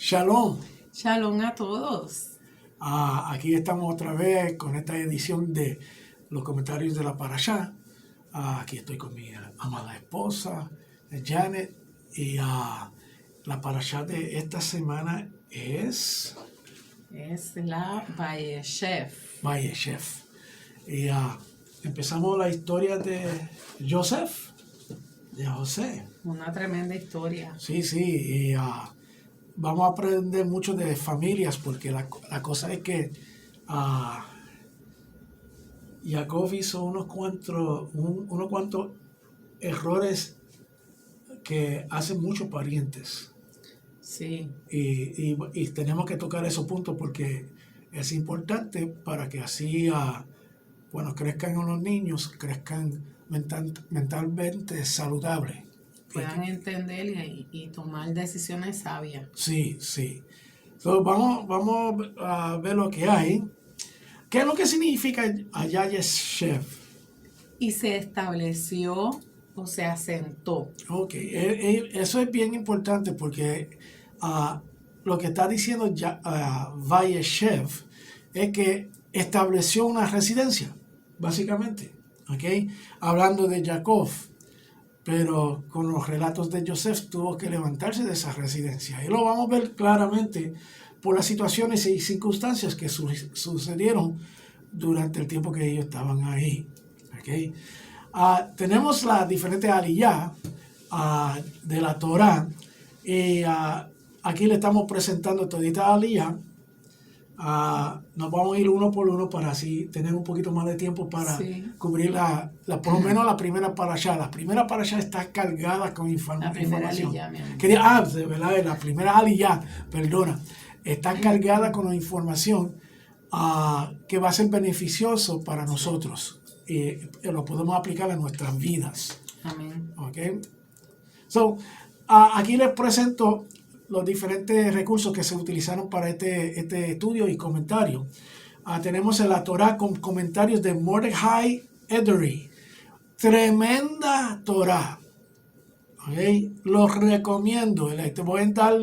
Shalom. Shalom a todos. Aquí estamos otra vez con esta edición de los comentarios de la Parashá. Aquí estoy con mi amada esposa, Janet, y la Parashá de esta semana es la Vayeshev. Vayeshev. Y empezamos la historia de José. Una tremenda historia. Sí, y vamos a aprender mucho de familias, porque la cosa es que Jacob hizo unos cuantos errores que hacen muchos parientes. Sí. Y tenemos que tocar esos puntos porque es importante para que así cuando crezcan los niños, crezcan mentalmente saludables. Puedan entender y tomar decisiones sabias. Sí. So, vamos a ver lo que hay. ¿Qué es lo que significa Vayeshev? Y se estableció o se asentó. Ok, eso es bien importante porque lo que está diciendo Vayeshev es que estableció una residencia, básicamente. Okay, hablando de Jacob, pero con los relatos de Joseph tuvo que levantarse de esa residencia. Y lo vamos a ver claramente por las situaciones y circunstancias que sucedieron durante el tiempo que ellos estaban ahí. Okay. Tenemos las diferentes aliyah de la Torah, y aquí le estamos presentando todita aliyah. Nos vamos a ir uno por uno para así tener un poquito más de tiempo para cubrir por lo menos la primera parashá. La primera parashá está cargada con información. De verdad, la primera aliyah, perdona, está cargada con la información que va a ser beneficioso para nosotros y lo podemos aplicar en nuestras vidas. Amén. Okay. So, aquí les presento los diferentes recursos que se utilizaron para este estudio y comentario. Tenemos en la Torah con comentarios de Mordechai Edery. Tremenda Torah. Okay. Los recomiendo. Te voy a dar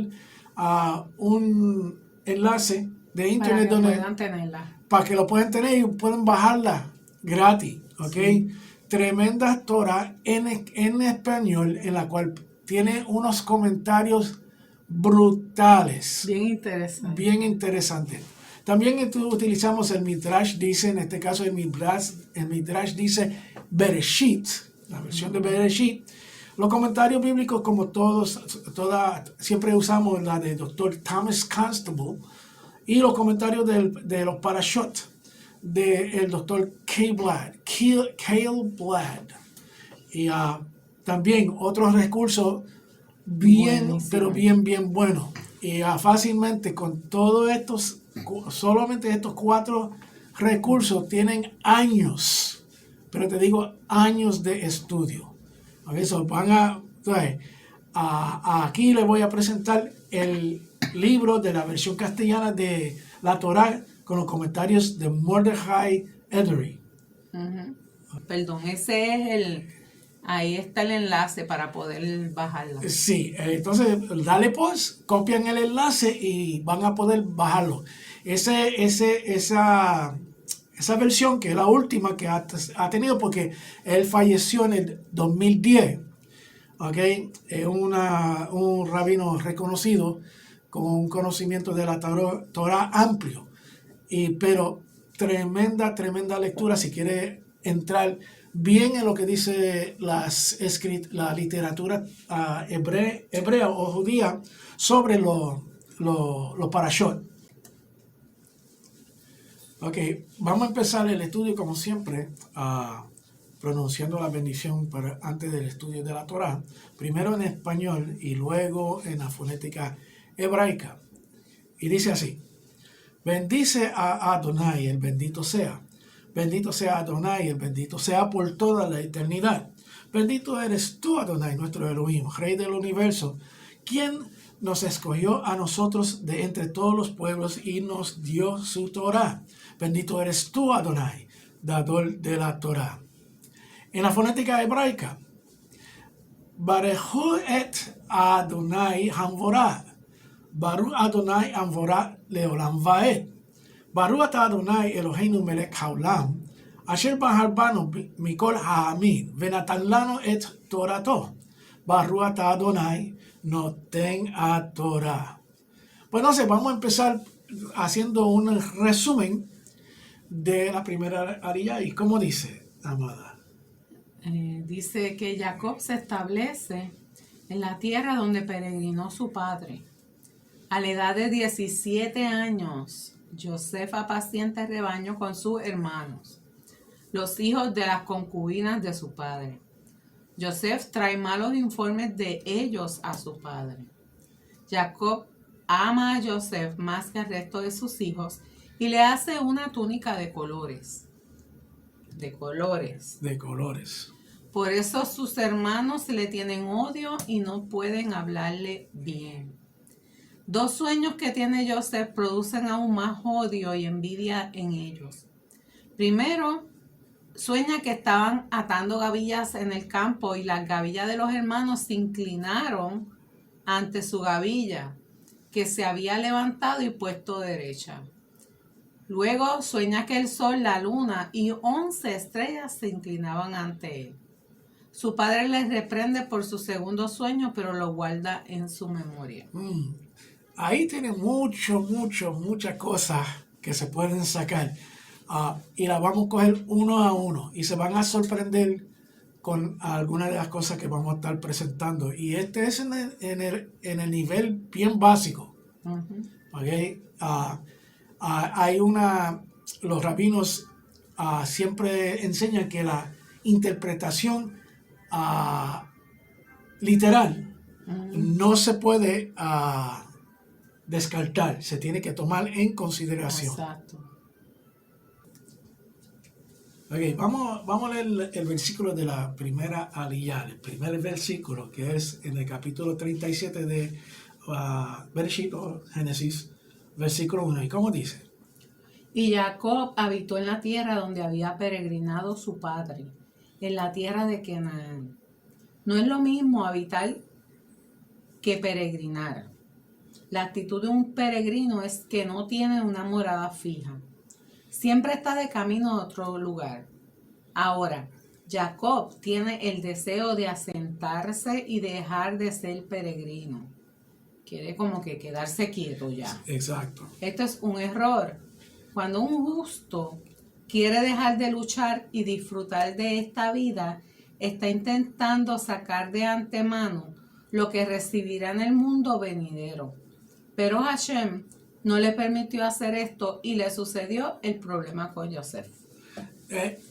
un enlace de internet para que lo puedan tener y pueden bajarla gratis. Okay. Sí. Tremenda Torah en español, en la cual tiene unos comentarios brutales. Bien interesante. También utilizamos el Midrash, dice, en este caso el Midrash dice Bereshit, la versión de Bereshit. Los comentarios bíblicos, como siempre usamos la de Dr. Thomas Constable, y los comentarios de los Parashot del Dr. Cale Bladd. Y también otros recursos bien buenos. Y fácilmente con todos estos, solamente estos 4 recursos tienen años, pero te digo años de estudio. A ver, aquí les voy a presentar el libro de la versión castellana de la Torah con los comentarios de Mordechai Edery. Perdón, ese es ahí está el enlace para poder bajarlo. Sí, entonces dale pues, copian el enlace y van a poder bajarlo. Esa versión, que es la última que ha tenido, porque él falleció en el 2010. Okay, es un rabino reconocido con un conocimiento de la Torah amplio. Pero tremenda lectura si quiere entrar bien en lo que dice la literatura hebrea o judía sobre los parashot. Ok, vamos a empezar el estudio como siempre, pronunciando la bendición antes del estudio de la Torah, primero en español y luego en la fonética hebraica. Y dice así: bendice a Adonai, el bendito sea. Bendito sea Adonai, el bendito sea por toda la eternidad. Bendito eres tú, Adonai, nuestro Elohim, Rey del universo, quien nos escogió a nosotros de entre todos los pueblos y nos dio su Torah. Bendito eres tú, Adonai, dador de la Torah. En la fonética hebraica, Barehu et Adonai Hamvorah. Baruch Adonai Amvorá Leolam Vaed. Baruch Ata Adonai Eloheinu Melech Haolam, Asher Bahar Banu Mikol Ha'amid, Venatan Lanu et Torato. Baruch Ata Adonai Noten a Torah. Pues entonces vamos a empezar haciendo un resumen de la primera arilla. ¿Y cómo dice, amada? Dice que Jacob se establece en la tierra donde peregrinó su padre. A la edad de 17 años, Joseph apacienta el rebaño con sus hermanos, los hijos de las concubinas de su padre. Joseph trae malos informes de ellos a su padre. Jacob ama a Joseph más que al resto de sus hijos y le hace una túnica de colores. De colores. De colores. Por eso sus hermanos le tienen odio y no pueden hablarle bien. 2 sueños que tiene Joseph producen aún más odio y envidia en ellos. Primero, sueña que estaban atando gavillas en el campo y las gavillas de los hermanos se inclinaron ante su gavilla, que se había levantado y puesto derecha. Luego sueña que el sol, la luna y 11 estrellas se inclinaban ante él. Su padre le reprende por su segundo sueño, pero lo guarda en su memoria. Ahí tiene muchas cosas que se pueden sacar. Y las vamos a coger uno a uno. Y se van a sorprender con algunas de las cosas que vamos a estar presentando. Y este es en el nivel bien básico. ¿Okay? Los rabinos siempre enseñan que la interpretación literal no se puede descartar, se tiene que tomar en consideración. Exacto. Okay, vamos a leer el versículo de la primera aliyah, el primer versículo, que es en el capítulo 37 de Bereshit, Génesis, versículo 1. ¿Y cómo dice? Y Jacob habitó en la tierra donde había peregrinado su padre, en la tierra de Canaán. No es lo mismo habitar que peregrinar. La actitud de un peregrino es que no tiene una morada fija. Siempre está de camino a otro lugar. Ahora, Jacob tiene el deseo de asentarse y dejar de ser peregrino. Quiere como que quedarse quieto ya. Exacto. Esto es un error. Cuando un justo quiere dejar de luchar y disfrutar de esta vida, está intentando sacar de antemano lo que recibirá en el mundo venidero. Pero Hashem no le permitió hacer esto y le sucedió el problema con Joseph.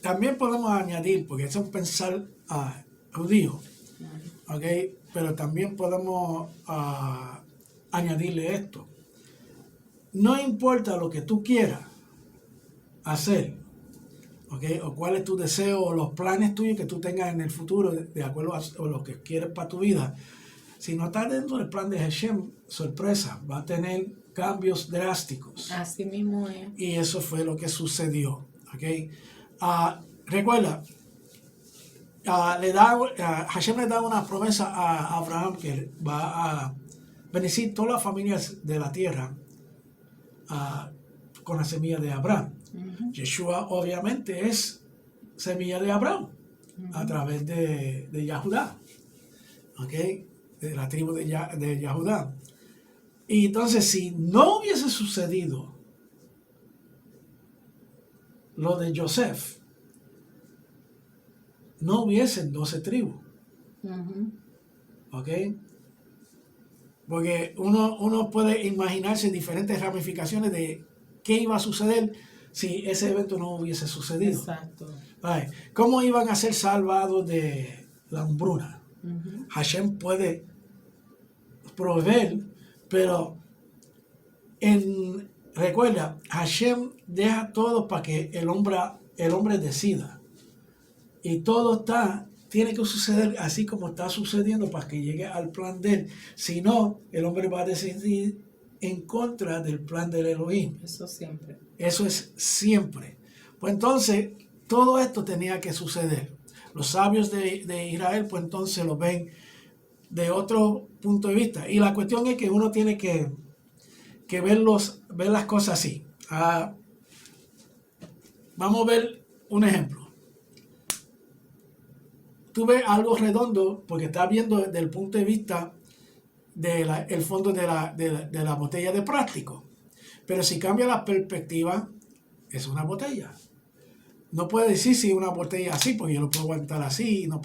También podemos añadir, porque es un pensar judío, ¿okay? Pero también podemos añadirle esto. No importa lo que tú quieras hacer, ¿okay? O cuál es tu deseo o los planes tuyos que tú tengas en el futuro, de acuerdo a lo que quieres para tu vida. Si no estás dentro del plan de Hashem, sorpresa, va a tener cambios drásticos. Así mismo es. Y eso fue lo que sucedió. ¿Okay? Recuerda, Hashem le da una promesa a Abraham que va a bendecir todas las familias de la tierra con la semilla de Abraham. Yeshua obviamente es semilla de Abraham a través de Yahudá. ¿Okay? De la tribu de Yahudá. Y entonces, si no hubiese sucedido lo de Joseph, no hubiesen 12 tribus. ¿Ok? Porque uno puede imaginarse diferentes ramificaciones de qué iba a suceder si ese evento no hubiese sucedido. Exacto. ¿Cómo iban a ser salvados de la hambruna? Hashem puede proveer, pero recuerda, Hashem deja todo para que el hombre decida. Y todo tiene que suceder así como está sucediendo para que llegue al plan de él. Si no, el hombre va a decidir en contra del plan del Elohim. Eso siempre. Eso es siempre. Pues entonces, todo esto tenía que suceder. Los sabios de Israel, pues entonces lo ven de otro punto de vista. Y la cuestión es que uno tiene que que ver las cosas así. Vamos a ver un ejemplo. Tú ves algo redondo porque estás viendo desde el punto de vista del fondo de la botella de plástico. Pero si cambia la perspectiva, es una botella. No puede decir si una botella así, porque yo lo puedo aguantar así, no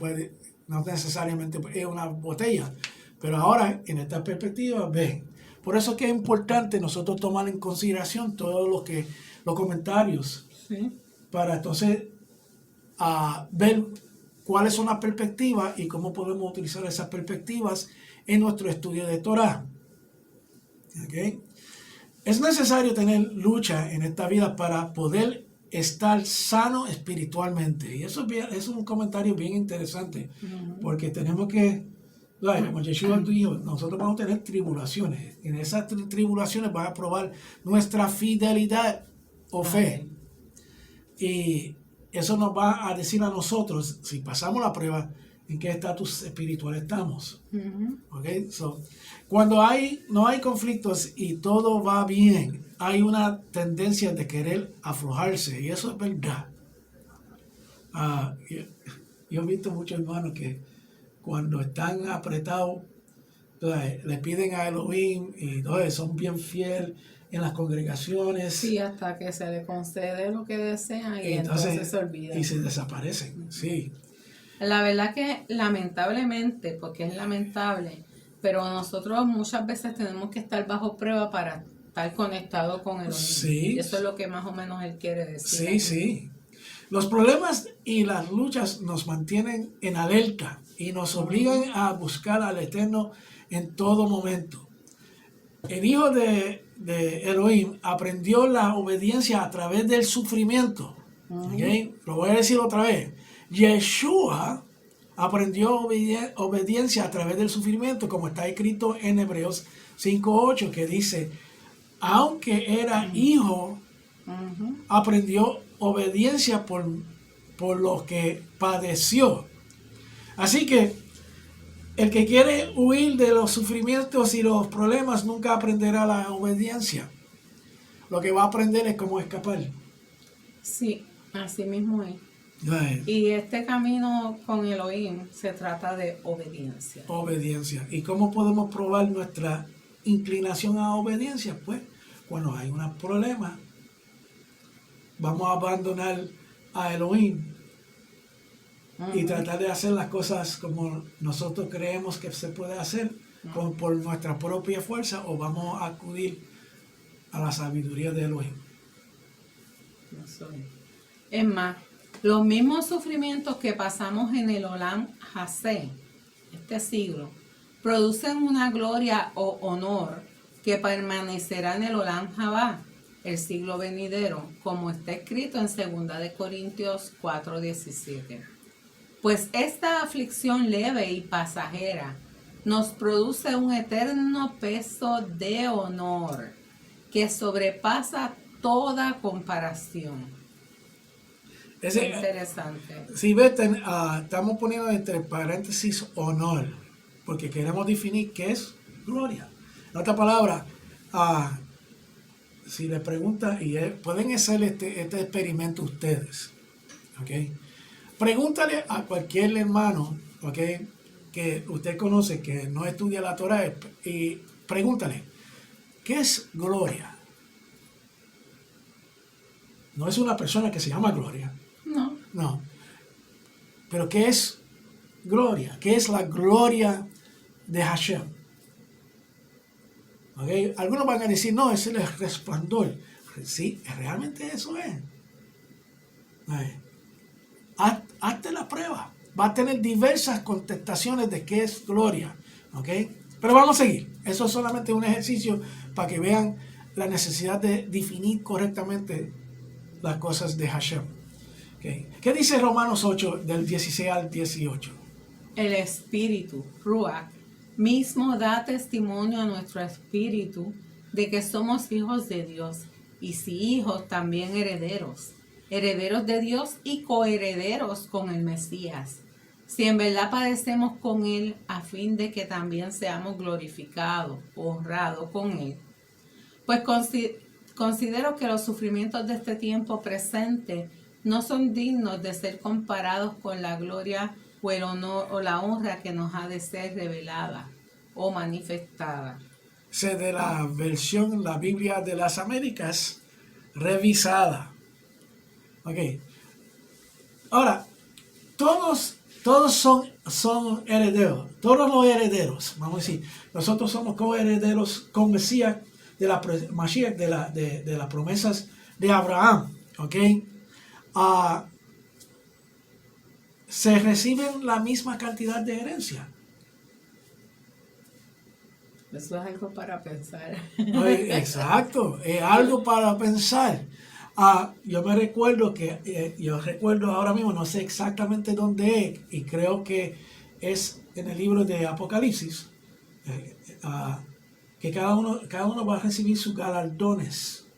necesariamente es una botella. Pero ahora, en esta perspectiva, ven. Por eso es que es importante nosotros tomar en consideración todos los comentarios, Sí. para entonces ver cuáles son las perspectivas y cómo podemos utilizar esas perspectivas en nuestro estudio de Torah. ¿Okay? Es necesario tener lucha en esta vida para poder estar sano espiritualmente. Y eso es un comentario bien interesante, porque tenemos que, como Yeshua dijo, nosotros vamos a tener tribulaciones. En esas tribulaciones van a probar nuestra fidelidad o fe. Y eso nos va a decir a nosotros, si pasamos la prueba, en qué estatus espiritual estamos. Okay? So, cuando no hay conflictos y todo va bien, hay una tendencia de querer aflojarse, y eso es verdad. Yo he visto muchos hermanos que cuando están apretados, le piden a Elohim y son bien fieles en las congregaciones. Sí, hasta que se le concede lo que desean y entonces se olvidan. Y se desaparecen, sí. La verdad que lamentablemente, porque es lamentable, pero nosotros muchas veces tenemos que estar bajo prueba para estar conectados con el Elohim. Sí. Eso es lo que más o menos él quiere decir. Sí, sí. Los problemas y las luchas nos mantienen en alerta y nos obligan a buscar al Eterno en todo momento. El hijo de Elohim aprendió la obediencia a través del sufrimiento. ¿Okay? Lo voy a decir otra vez. Yeshua aprendió obediencia a través del sufrimiento, como está escrito en Hebreos 5:8, que dice, aunque era hijo, aprendió obediencia por lo que padeció. Así que el que quiere huir de los sufrimientos y los problemas nunca aprenderá la obediencia. Lo que va a aprender es cómo escapar. Sí, así mismo es. Right. Y este camino con Elohim se trata de obediencia. Obediencia. ¿Y cómo podemos probar nuestra inclinación a obediencia? Pues cuando hay un problema, vamos a abandonar a Elohim y tratar de hacer las cosas como nosotros creemos que se puede hacer por nuestra propia fuerza, o vamos a acudir a la sabiduría de Elohim. Es más, los mismos sufrimientos que pasamos en el Olam Hasé, este siglo, producen una gloria o honor que permanecerá en el Olam Jabá, el siglo venidero, como está escrito en 2 de Corintios 4:17. Pues esta aflicción leve y pasajera nos produce un eterno peso de honor que sobrepasa toda comparación. Es interesante. Si ves, estamos poniendo entre paréntesis honor, porque queremos definir qué es gloria. En otra palabra, si le preguntan, y pueden hacer este experimento ustedes, ¿ok? Pregúntale a cualquier hermano, ¿ok?, que usted conoce, que no estudia la Torah, y pregúntale, ¿qué es gloria? No es una persona que se llama Gloria. No. Pero ¿qué es gloria? ¿Qué es la gloria de Hashem? ¿Okay? Algunos van a decir, no, ese es el resplandor. Sí, realmente eso es. Hazte la prueba. Va a tener diversas contestaciones de qué es gloria. ¿Okay? Pero vamos a seguir. Eso es solamente un ejercicio para que vean la necesidad de definir correctamente las cosas de Hashem. Okay. ¿Qué dice Romanos 8, del 16 al 18? El Espíritu, Ruach, mismo da testimonio a nuestro espíritu de que somos hijos de Dios, y si hijos, también herederos, herederos de Dios y coherederos con el Mesías, si en verdad padecemos con Él, a fin de que también seamos glorificados, honrados con Él. Pues considero que los sufrimientos de este tiempo presente no son dignos de ser comparados con la gloria o el honor o la honra que nos ha de ser revelada o manifestada. Sé de la versión, la Biblia de las Américas, revisada. Ok. Ahora, todos son herederos. Todos los herederos, vamos a decir, nosotros somos coherederos con Mesías Mashiach, de las promesas de Abraham. Ok. Se reciben la misma cantidad de herencia. Eso es algo para pensar. Exacto, es algo para pensar. Yo me recuerdo yo recuerdo ahora mismo, no sé exactamente dónde es, y creo que es en el libro de Apocalipsis, que cada uno va a recibir sus galardones.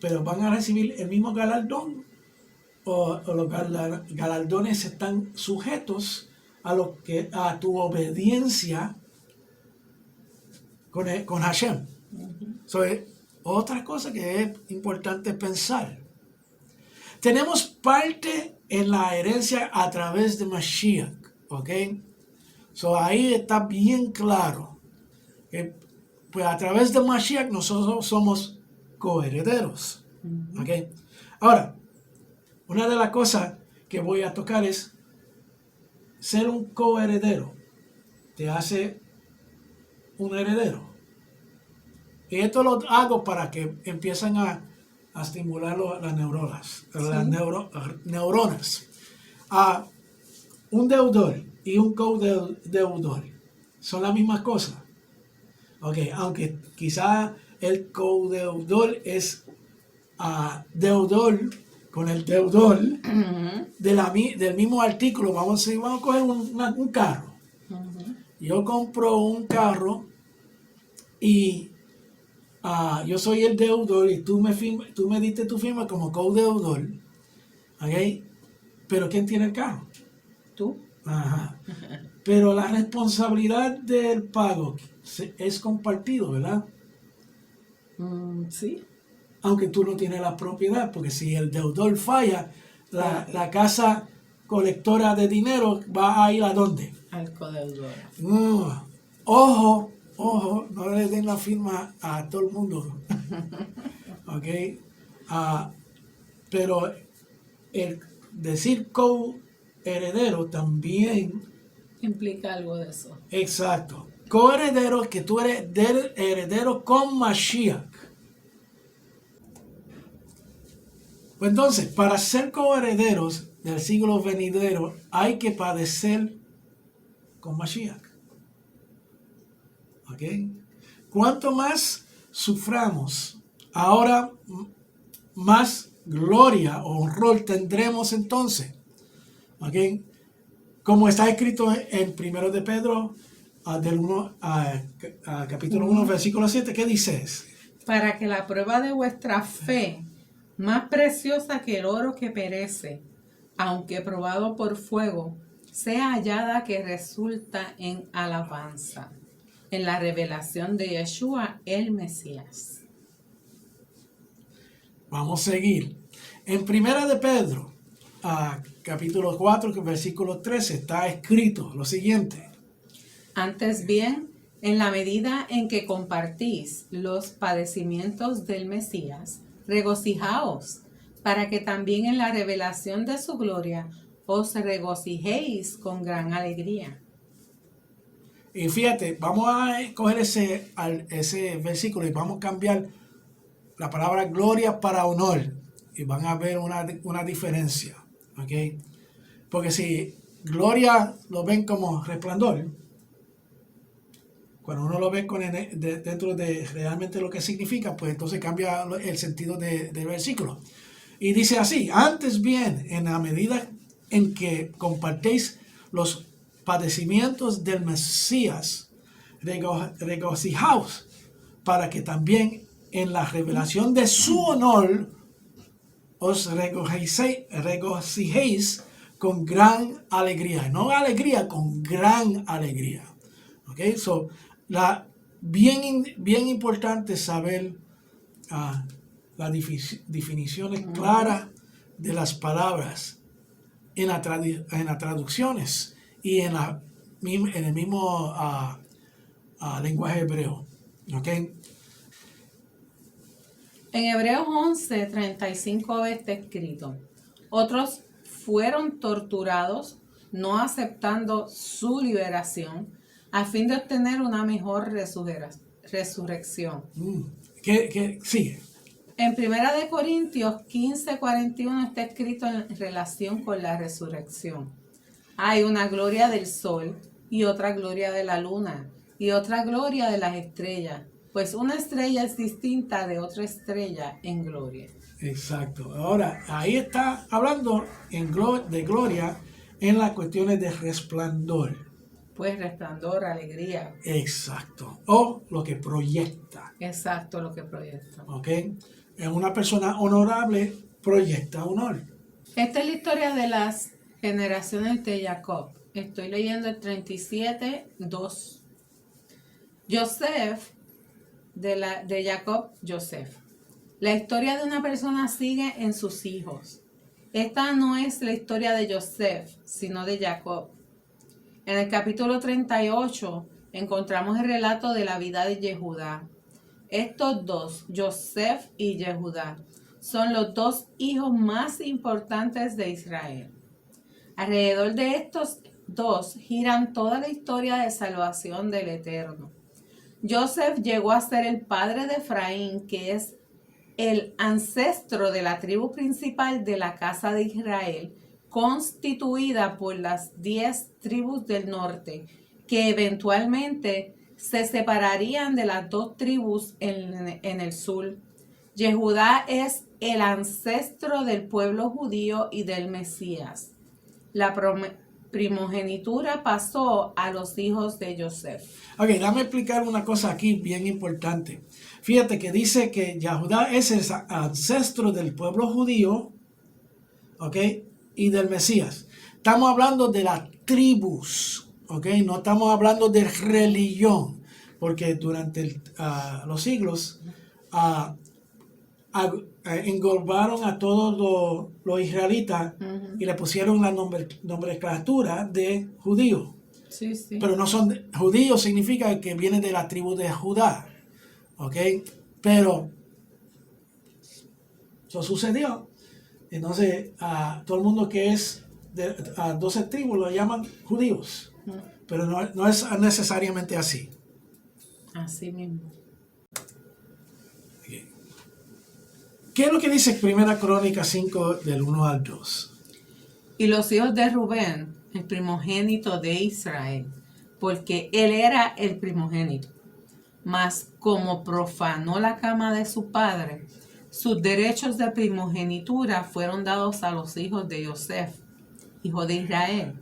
Pero van a recibir el mismo galardón, o los galardones están sujetos a tu obediencia con Hashem. So, otra cosa que es importante pensar. Tenemos parte en la herencia a través de Mashiach. ¿Ok? So, ahí está bien claro. Pues a través de Mashiach nosotros somos coherederos. ¿Ok? Ahora, una de las cosas que voy a tocar es ser un coheredero. Te hace un heredero. Y esto lo hago para que empiecen a estimular las neuronas. Sí. Las neuronas. Un deudor y un codeudor son la misma cosa. Okay, aunque quizá el codeudor es deudor con el deudor del mismo artículo. Vamos a coger un carro. Yo compro un carro y yo soy el deudor y tú me diste tu firma como codeudor. ¿Ok? Pero ¿quién tiene el carro? ¿Tú? Ajá. Pero la responsabilidad del pago es compartido, ¿verdad? Sí. Aunque tú no tienes la propiedad, porque si el deudor falla, la casa colectora de dinero va a ir ¿a dónde? Al codeudor. Ojo, no le den la firma a todo el mundo. ¿Ok? Pero el decir coheredero también implica algo de eso. Exacto. Coheredero es que tú eres heredero con Mashiach. Pues entonces, para ser coherederos del siglo venidero, hay que padecer con Mashiach. ¿Ok? Cuanto más suframos, ahora más gloria o honor tendremos entonces. ¿Ok? Como está escrito en 1 de Pedro, capítulo 1, versículo 7, ¿qué dices? Para que la prueba de vuestra fe, más preciosa que el oro que perece, aunque probado por fuego, sea hallada que resulta en alabanza, en la revelación de Yeshua, el Mesías. Vamos a seguir. En 1 de Pedro, capítulo 4, versículo 13, está escrito lo siguiente. Antes bien, en la medida en que compartís los padecimientos del Mesías, regocijaos, para que también en la revelación de su gloria os regocijéis con gran alegría. Y fíjate, vamos a coger ese versículo y vamos a cambiar la palabra gloria para honor. Y van a ver una diferencia. ¿Ok? Porque si gloria lo ven como resplandor, cuando uno lo ve dentro de realmente lo que significa, pues entonces cambia el sentido del versículo. Y dice así: antes bien, en la medida en que compartéis los padecimientos del Mesías, regocijaos, para que también en la revelación de su honor os regocijéis con gran alegría. No alegría, con gran alegría. ¿Ok? So, bien importante saber las definiciones claras de las palabras en las traducciones y en el mismo lenguaje hebreo. ¿Ok? En Hebreos 11:35 está escrito: otros fueron torturados, no aceptando su liberación, a fin de obtener una mejor resurrección. ¿Qué sigue? En 1 Corintios 15:41 está escrito en relación con la resurrección: hay una gloria del sol y otra gloria de la luna y otra gloria de las estrellas, pues una estrella es distinta de otra estrella en gloria. Exacto. Ahora, ahí está hablando de gloria en las cuestiones de resplandor. Pues resplandor, alegría. Exacto. O lo que proyecta. Exacto, lo que proyecta. ¿Ok? En una persona honorable proyecta honor. Esta es la historia de las generaciones de Jacob. Estoy leyendo el 37:2. Joseph, de Jacob, Joseph. La historia de una persona sigue en sus hijos. Esta no es la historia de Joseph, sino de Jacob. En el capítulo 38 encontramos el relato de la vida de Yehudá. Estos dos, Joseph y Yehudá, son los dos hijos más importantes de Israel. Alrededor de estos dos giran toda la historia de salvación del Eterno. Joseph llegó a ser el padre de Efraín, que es el ancestro de la tribu principal de la casa de Israel, constituida por las 10 tribus del norte, que eventualmente se separarían de las 2 tribus en el sur. Yehudá es el ancestro del pueblo judío y del Mesías. La primogenitura pasó a los hijos de Joseph. Ok, déjame explicar una cosa aquí bien importante. Fíjate que dice que Yehudá es el ancestro del pueblo judío, ok, y del Mesías. Estamos hablando de las tribus, ok, no estamos hablando de religión, porque durante los siglos englobaron a todos los israelitas y le pusieron la nomenclatura de judíos. Sí, sí. Pero no son judíos, significa que vienen de la tribu de Judá. ¿Ok? Pero eso sucedió. Entonces, todo el mundo que es de 12 tribus lo llaman judíos. Pero no es necesariamente así. Así mismo. ¿Qué es lo que dice 1 Crónica 5 del 1 al 2? Y los hijos de Rubén, el primogénito de Israel, porque él era el primogénito. Mas como profanó la cama de su padre, sus derechos de primogenitura fueron dados a los hijos de Joseph, hijo de Israel.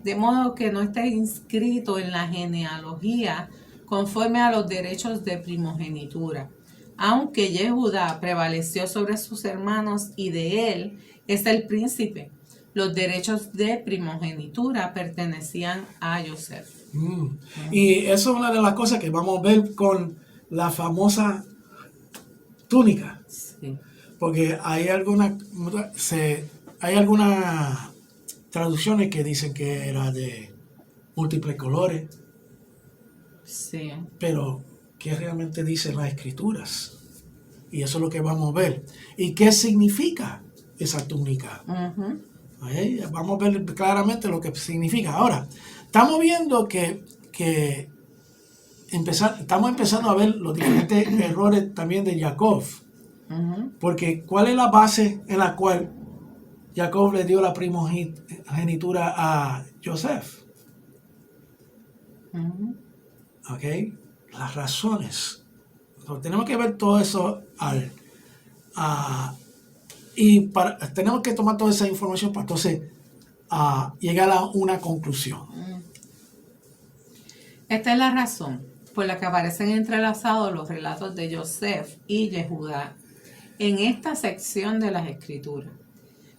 De modo que no está inscrito en la genealogía conforme a los derechos de primogenitura. Aunque Yehudá prevaleció sobre sus hermanos y de él es el príncipe, los derechos de primogenitura pertenecían a Joseph. Y eso es una de las cosas que vamos a ver con la famosa túnica. Sí. Porque hay algunas traducciones que dicen que era de múltiples colores. Sí. Pero ¿qué realmente dicen las escrituras? Y eso es lo que vamos a ver. ¿Y qué significa esa túnica? Vamos a ver claramente lo que significa. Ahora, estamos viendo que estamos empezando a ver los diferentes errores también de Jacob. Porque ¿cuál es la base en la cual Jacob le dio la primogenitura a Joseph? ¿Ok? Las razones. Entonces, tenemos que ver todo eso tenemos que tomar toda esa información para entonces llegar a una conclusión. Esta es la razón por la que aparecen entrelazados los relatos de Joseph y Yehudá en esta sección de las Escrituras.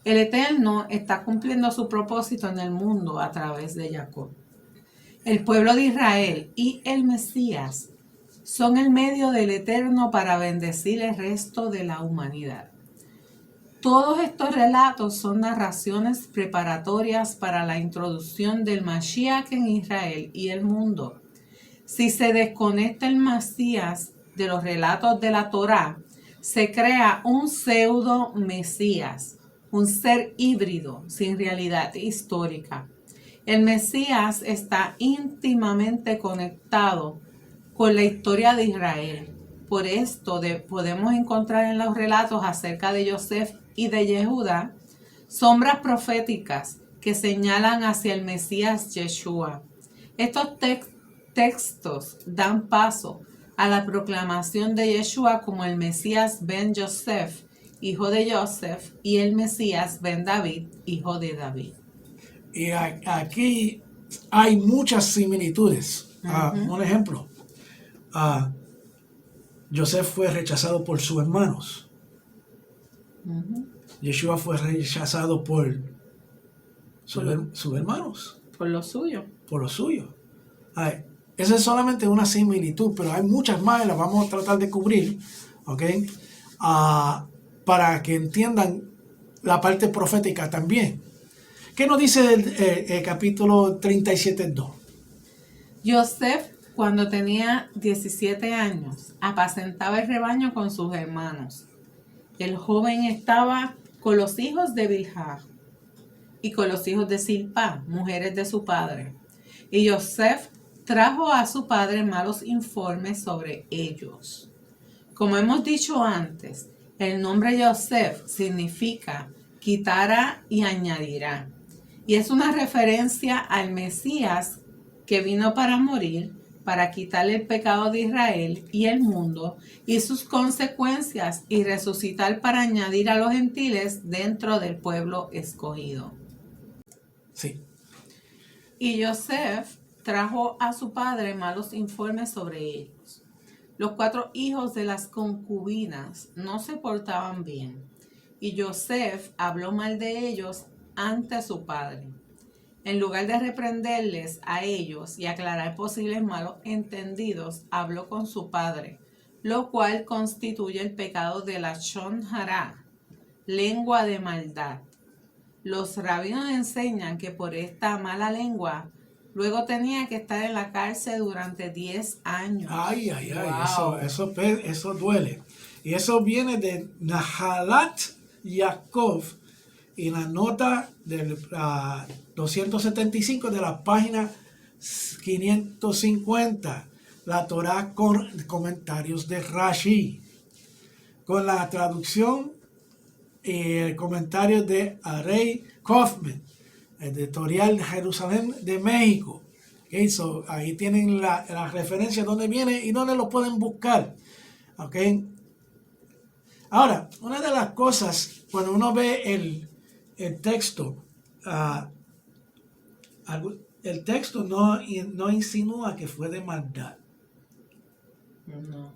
El Eterno está cumpliendo su propósito en el mundo a través de Jacob. El pueblo de Israel y el Mesías son el medio del Eterno para bendecir el resto de la humanidad. Todos estos relatos son narraciones preparatorias para la introducción del Mashiach en Israel y el mundo. Si se desconecta el Mesías de los relatos de la Torá, se crea un pseudo-Mesías, un ser híbrido sin realidad histórica. El Mesías está íntimamente conectado con la historia de Israel. Por esto podemos encontrar en los relatos acerca de Yosef y de Yehuda sombras proféticas que señalan hacia el Mesías Yeshua. Estos textos dan paso a la proclamación de Yeshua como el Mesías ben Yosef, hijo de Yosef, y el Mesías ben David, hijo de David. Y aquí hay muchas similitudes. Un ejemplo, Yosef fue rechazado por sus hermanos. Yeshua fue rechazado por sus hermanos. Por lo suyo. Por lo suyo. Esa es solamente una similitud, pero hay muchas más y las vamos a tratar de cubrir, ¿ok? Para que entiendan la parte profética también. ¿Qué nos dice el capítulo 37:2? Yosef, cuando tenía 17 años, apacentaba el rebaño con sus hermanos. El joven estaba con los hijos de Bilhah y con los hijos de Silpá, mujeres de su padre. Y Yosef trajo a su padre malos informes sobre ellos. Como hemos dicho antes, el nombre Yosef significa quitará y añadirá. Y es una referencia al Mesías que vino para morir, para quitarle el pecado de Israel y el mundo y sus consecuencias y resucitar para añadir a los gentiles dentro del pueblo escogido. Sí. Y Yosef trajo a su padre malos informes sobre ellos. Los 4 hijos de las concubinas no se portaban bien, y Yosef habló mal de ellos ante su padre. En lugar de reprenderles a ellos y aclarar posibles malos entendidos, habló con su padre, lo cual constituye el pecado de la Lashon Hará, lengua de maldad. Los rabinos enseñan que por esta mala lengua, luego tenía que estar en la cárcel durante 10 años. Ay, Wow. eso duele. Y eso viene de Nahalat Yaakov y la nota del 275 de la página 550, la Torá con comentarios de Rashi, con la traducción y el comentario de Arey Kaufman, editorial Jerusalén de México. Okay, so ahí tienen la referencia donde viene y donde lo pueden buscar. Okay. Ahora, una de las cosas, cuando uno ve el texto, el texto no insinúa que fue de maldad. No.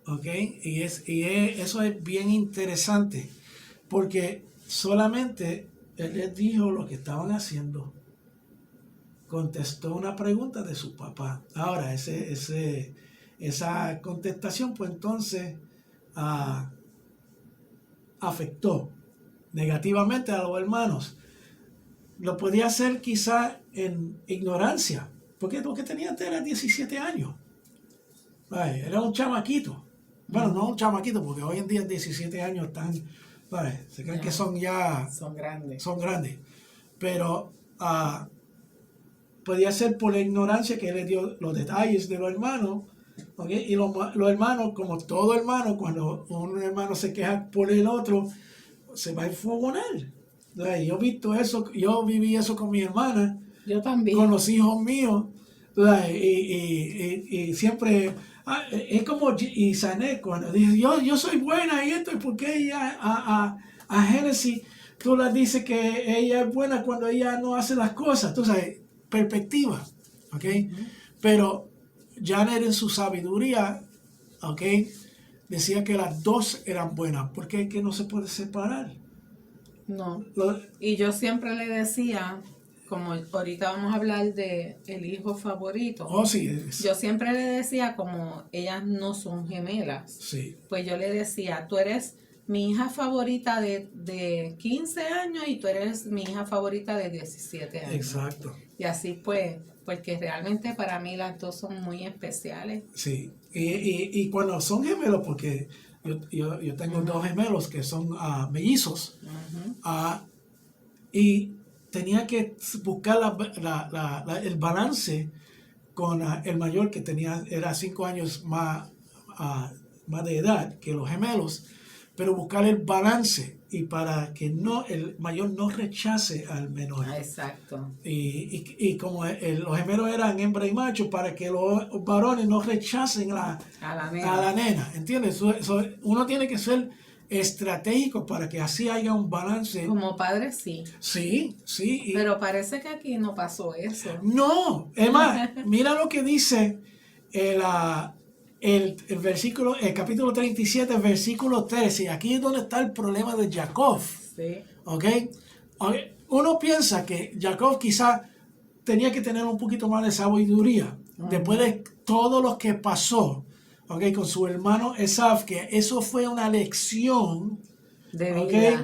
¿Ok? Eso es bien interesante, porque solamente él les dijo lo que estaban haciendo. Contestó una pregunta de su papá. Ahora, esa contestación, pues entonces afectó negativamente a los hermanos. Lo podía hacer quizá en ignorancia, porque lo que tenía antes era 17 años. Era un chamaquito. Bueno, no un chamaquito, porque hoy en día 17 años están, se creen que son grandes. Son grandes. Pero podía ser por la ignorancia que él le dio los detalles de los hermanos. ¿Okay? Y los hermanos, como todo hermano, cuando un hermano se queja por el otro, se va a enfogonar. Yo he visto eso, yo viví eso con mi hermana. Yo también. Con los hijos míos. Y siempre, es como Isané, cuando dice, yo soy buena y esto, y por qué ella a Génesis tú le dices que ella es buena cuando ella no hace las cosas. Tú sabes, perspectiva. ¿Okay? Pero Janet en su sabiduría, ¿okay? Decía que las dos eran buenas, porque es que no se puede separar. No. Y yo siempre le decía como ahorita vamos a hablar de el hijo favorito, Oh, sí. yo siempre le decía, como ellas no son gemelas, Sí. pues yo le decía, tú eres mi hija favorita de 15 años y tú eres mi hija favorita de 17 años. Exacto. Y así pues, porque realmente para mí las dos son muy especiales. Sí. Y cuando son gemelos, porque yo tengo dos gemelos que son mellizos, y tenía que buscar el balance con el mayor, que era 5 años más de edad que los gemelos, pero buscar el balance y para que el mayor no rechace al menor. Exacto. Y como los gemelos eran hembra y macho, para que los varones no rechacen a la nena, ¿entiendes? Uno tiene que ser estratégico para que así haya un balance. Como padre sí. Sí, sí. Pero parece que aquí no pasó eso. No, es más, mira lo que dice el versículo, el capítulo 37, versículo 13. Aquí es donde está el problema de Jacob. Sí. ¿Ok? Uno piensa que Jacob quizá tenía que tener un poquito más de sabiduría después de todo lo que pasó, ¿ok? Con su hermano Esaú, que eso fue una lección de vida. ¿Okay?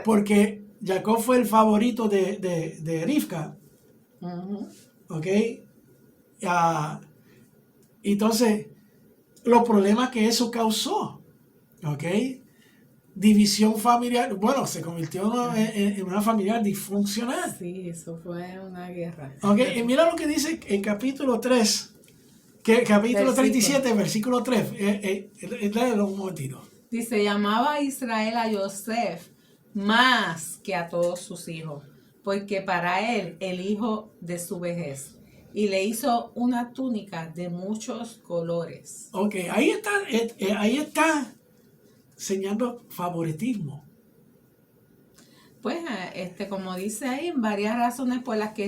Porque Jacob fue el favorito de Rivka. ¿Ok? Entonces, los problemas que eso causó, ¿ok? División familiar, bueno, se convirtió en una familia disfuncional. Sí, eso fue una guerra. ¿Ok? Y mira lo que dice en capítulo 3, capítulo 37, versículo 3. Léelo un momentito. Dice, llamaba a Israel a Yosef más que a todos sus hijos, porque para él el hijo de su vejez, y le hizo una túnica de muchos colores. Ok, ahí está enseñando favoritismo. Pues, como dice ahí, varias razones por las que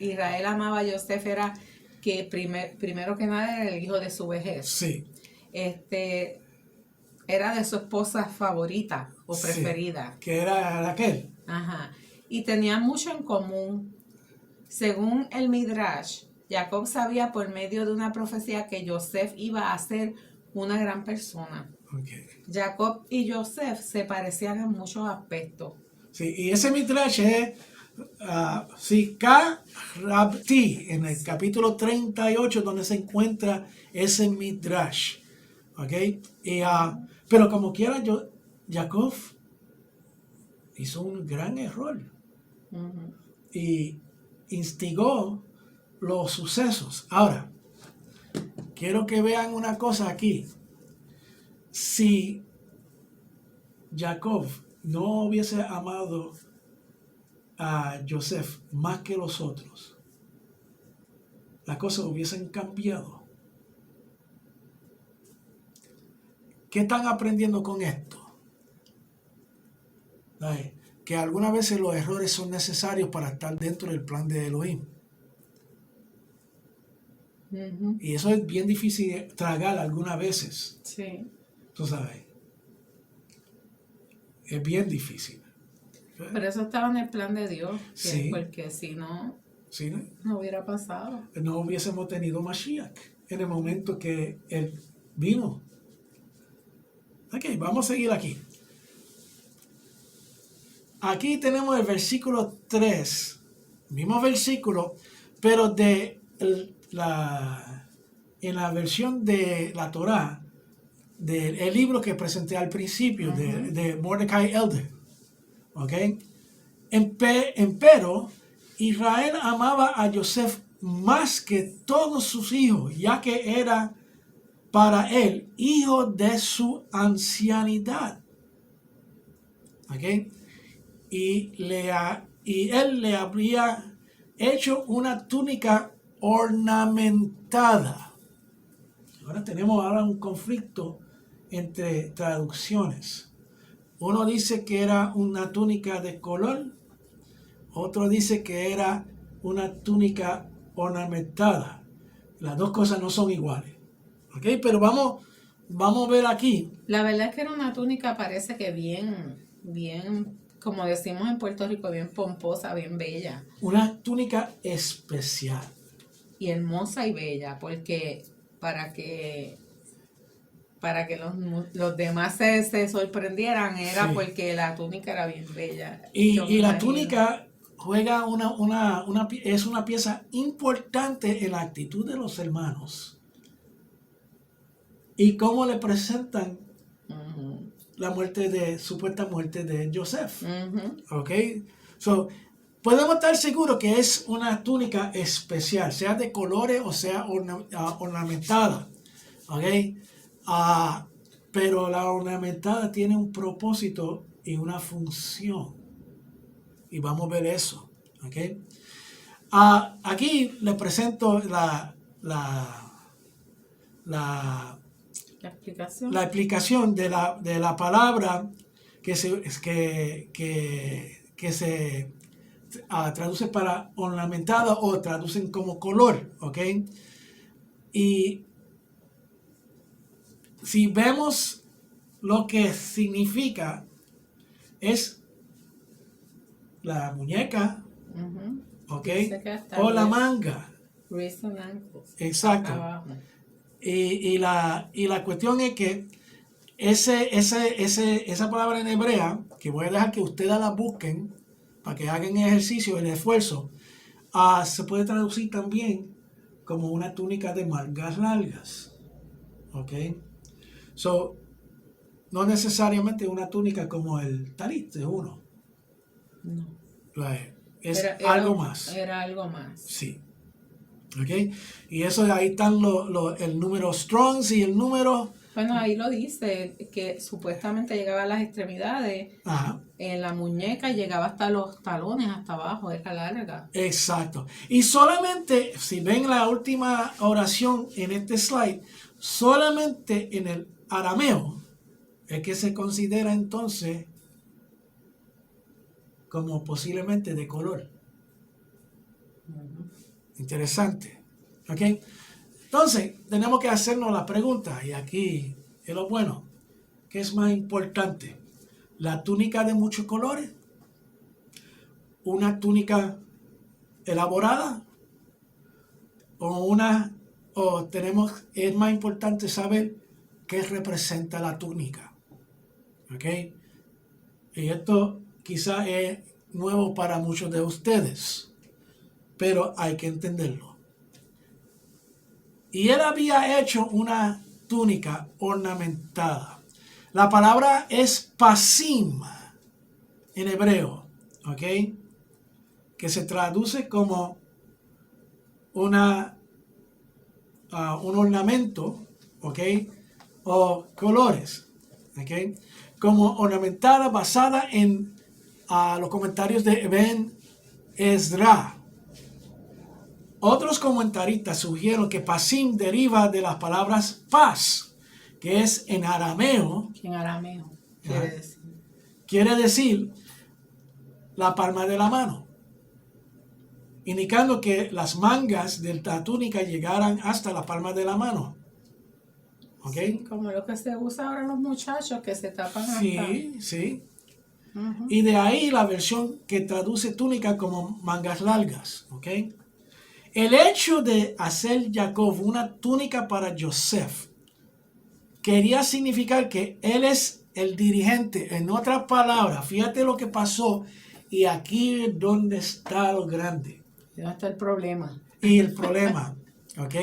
Israel amaba a Yosef era que primero que nada era el hijo de su vejez. Sí. Era de su esposa favorita o preferida. Sí, que era Raquel. Ajá. Y tenían mucho en común. Según el Midrash, Jacob sabía por medio de una profecía que Yosef iba a ser una gran persona. Okay. Jacob y Yosef se parecían en muchos aspectos. Sí, y ese Midrash es Sikha Rabti, en el capítulo 38, donde se encuentra ese Midrash. ¿Ok? Pero como quiera, Jacob hizo un gran error. Y instigó los sucesos. Ahora, quiero que vean una cosa aquí. Si Jacob no hubiese amado a Joseph más que los otros, las cosas hubiesen cambiado. ¿Qué están aprendiendo con esto? Que algunas veces los errores son necesarios para estar dentro del plan de Elohim. Y eso es bien difícil de tragar algunas veces. Sí. Tú sabes. Es bien difícil. Pero eso estaba en el plan de Dios. Sí. Porque si no, ¿Sí? no hubiera pasado. No hubiésemos tenido Mashiach en el momento que él vino. Ok, vamos a seguir aquí. Aquí tenemos el versículo 3, mismo versículo, pero en la versión de la Torá, del libro que presenté al principio, de Mordecai Elder. ¿Ok? Empero, Israel amaba a Joseph más que todos sus hijos, ya que era para él hijo de su ancianidad. ¿Ok? Y él le habría hecho una túnica ornamentada. Ahora tenemos un conflicto entre traducciones. Uno dice que era una túnica de color, otro dice que era una túnica ornamentada. Las dos cosas no son iguales. ¿Ok? Pero vamos a ver aquí. La verdad es que era una túnica, parece que bien como decimos en Puerto Rico, bien pomposa, bien bella. Una túnica especial. Y hermosa y bella, porque para que los demás se sorprendieran era Sí. porque la túnica era bien bella. Y Yo me la imagino. túnica juega es una pieza importante en la actitud de los hermanos. Y cómo le presentan Ujú, la supuesta muerte de Joseph. ujú. ¿Ok? So, podemos estar seguros que es una túnica especial, sea de colores o sea ornamentada. ¿Ok? Pero la ornamentada tiene un propósito y una función. Y vamos a ver eso. ¿Ok? Aquí le presento la La explicación. explicación de la palabra que se traduce para ornamentada o traducen como color, ¿ok? Y si vemos lo que significa, es la muñeca, Ujú. ¿ok? Dice que hasta O la wrist- manga, wrist and ankles, exacto. abajo. Y la cuestión es que esa palabra en hebrea, que voy a dejar que ustedes la busquen para que hagan el ejercicio, el esfuerzo, se puede traducir también como una túnica de mangas largas. ¿Ok? So, no necesariamente una túnica como el talit de uno. No. Es Era algo más. Era algo más. Sí. ¿Ok? Y eso ahí están el número Strongs y el número. Bueno, ahí lo dice, que supuestamente llegaba a las extremidades, Ajá. en la muñeca llegaba hasta los talones, hasta abajo, era larga. Exacto. Y solamente, si ven la última oración en este slide, solamente en el arameo es que se considera entonces como posiblemente de color. Interesante. ¿Ok? Entonces, tenemos que hacernos la pregunta, y aquí es lo bueno. ¿Qué es más importante? ¿La túnica de muchos colores? ¿Una túnica elaborada? Es más importante saber qué representa la túnica? ¿Ok? Y esto quizá es nuevo para muchos de ustedes, pero hay que entenderlo. Y él había hecho una túnica ornamentada. La palabra es pasim en hebreo, ¿ok? Que se traduce como un ornamento, ¿ok? O colores, ¿ok? Como ornamentada basada en los comentarios de Ben Ezra. Otros comentaristas sugirieron que pasim deriva de las palabras paz, que es en arameo. En arameo, Ajá. decir. Quiere decir la palma de la mano, indicando que las mangas de la túnica llegaran hasta la palma de la mano. ¿Ok? Sí, como lo que se usa ahora los muchachos que se tapan hasta. Sí, sí. Uh-huh. Y de ahí la versión que traduce túnica como mangas largas. ¿Ok? El hecho de hacer Jacob una túnica para Joseph quería significar que él es el dirigente. En otras palabras, fíjate lo que pasó, y aquí es donde está lo grande. ¿Dónde está el problema? Y el problema, ¿ok?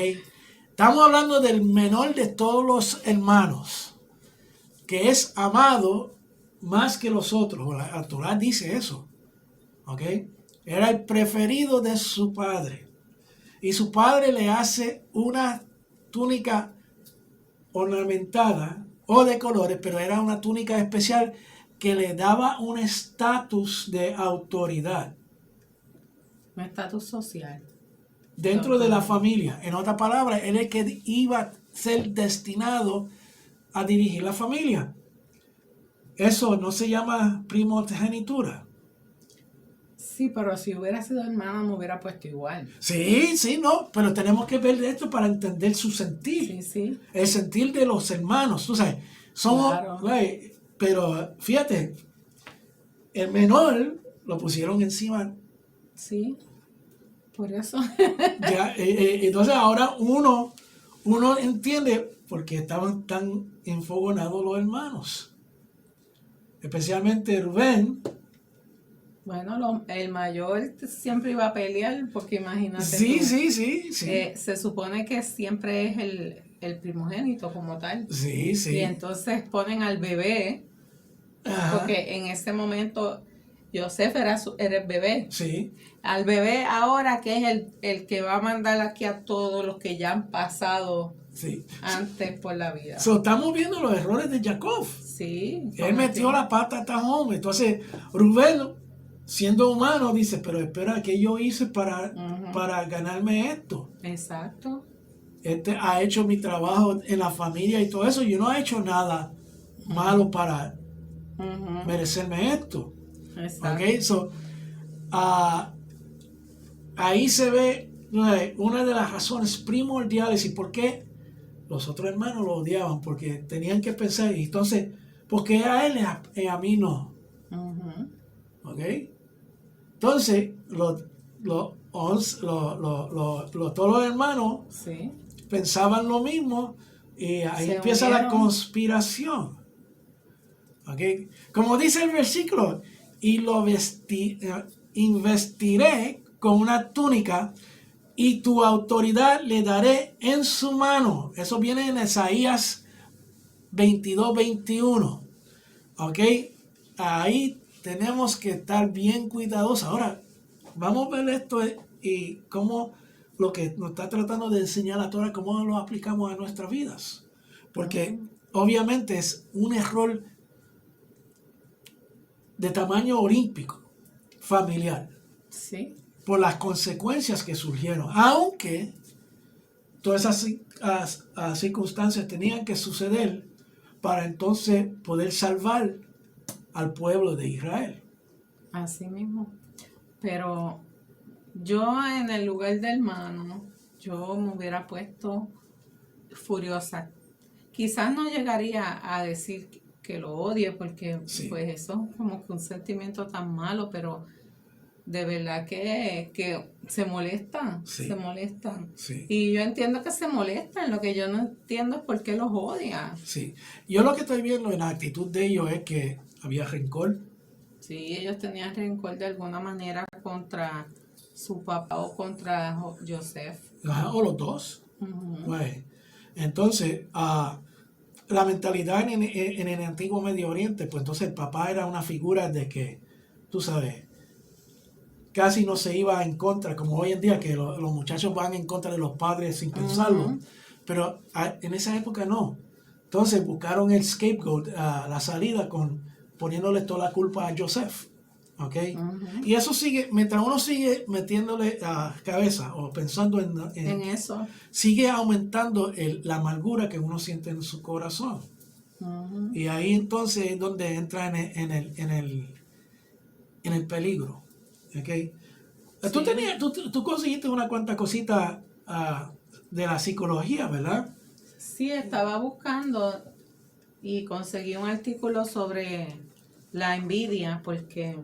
Estamos hablando del menor de todos los hermanos, que es amado más que los otros. La Torah dice eso, ¿ok? Era el preferido de su padre. Y su padre le hace una túnica ornamentada o de colores, pero era una túnica especial que le daba un estatus de autoridad Un estatus social. dentro de la familia. En otras palabras, él es el que iba a ser destinado a dirigir la familia. Eso no se llama primogenitura. Sí, pero si hubiera sido hermana me hubiera puesto igual. Sí, sí, no, pero tenemos que ver esto para entender su sentir. Sí, sí. El sentir de los hermanos, tú sabes, somos, Claro. pero fíjate, el menor lo pusieron encima. Sí, por eso. Ya, entonces ahora uno entiende por qué estaban tan enfogonados los hermanos. Especialmente Rubén. Bueno, el mayor siempre iba a pelear, porque imagínate Sí, tú, sí. se supone que siempre es el primogénito como tal. Sí, Y sí. entonces ponen al bebé, Ajá. porque en ese momento Joseph era el bebé. Sí. Al bebé ahora, que es el que va a mandar aquí a todos los que ya han pasado Sí. antes por la vida. So, estamos viendo los errores de Jacob. Sí. Él metió la pata hasta home. Entonces, Rubén, siendo humano, dice, pero espera, ¿qué yo hice para ganarme esto? Exacto. Este ha hecho mi trabajo en la familia y todo eso. Yo no he hecho nada malo para merecerme esto. Exacto. Ok, so, ahí se ve una de las razones primordiales y por qué los otros hermanos lo odiaban, porque tenían que pensar, y entonces, ¿por qué a él y a mí no? ¿Ok? Entonces, todos los hermanos Sí. pensaban lo mismo y ahí Se empieza la unieron. conspiración. ¿Ok? Como dice el versículo, y lo investiré con una túnica y tu autoridad le daré en su mano. Eso viene en Isaías 22-21. ¿Ok? Ahí tenemos que estar bien cuidadosos. Ahora, vamos a ver esto y cómo lo que nos está tratando de enseñar la Torah, cómo lo aplicamos a nuestras vidas. Porque obviamente es un error de tamaño olímpico, familiar. Sí. Por las consecuencias que surgieron. Aunque todas esas circunstancias tenían que suceder para entonces poder salvar al pueblo de Israel. Así mismo. Pero yo, en el lugar del hermano, yo me hubiera puesto furiosa. Quizás no llegaría a decir que lo odie, porque Sí. pues eso es como que un sentimiento tan malo, pero de verdad que se molestan, Sí. se molestan. Sí. Y yo entiendo que se molestan, lo que yo no entiendo es por qué los odia. Sí. Yo lo que estoy viendo en la actitud de ellos es que había rencor. Sí, ellos tenían rencor de alguna manera contra su papá o contra Joseph. Ajá, o los dos. Pues, entonces, la mentalidad en el antiguo Medio Oriente, pues entonces el papá era una figura de que, tú sabes, casi no se iba en contra, como hoy en día, que los muchachos van en contra de los padres sin pensarlo. Pero en esa época no. Entonces buscaron el scapegoat, la salida, poniéndole toda la culpa a Joseph. ¿Ok? Y eso sigue, mientras uno sigue metiéndole a cabeza o pensando en eso, sigue aumentando la amargura que uno siente en su corazón. Y ahí entonces es donde entra en el peligro. ¿Okay? Sí. Tú conseguiste una cuanta cosita de la psicología, ¿verdad? Sí, estaba buscando y conseguí un artículo sobre la envidia, porque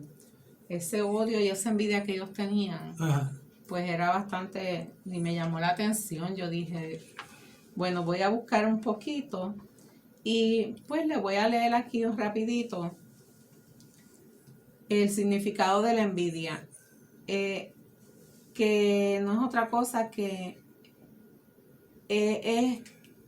ese odio y esa envidia que ellos tenían, pues era bastante, y me llamó la atención. Yo dije, bueno, voy a buscar un poquito y pues le voy a leer aquí un rapidito el significado de la envidia, que no es otra cosa que es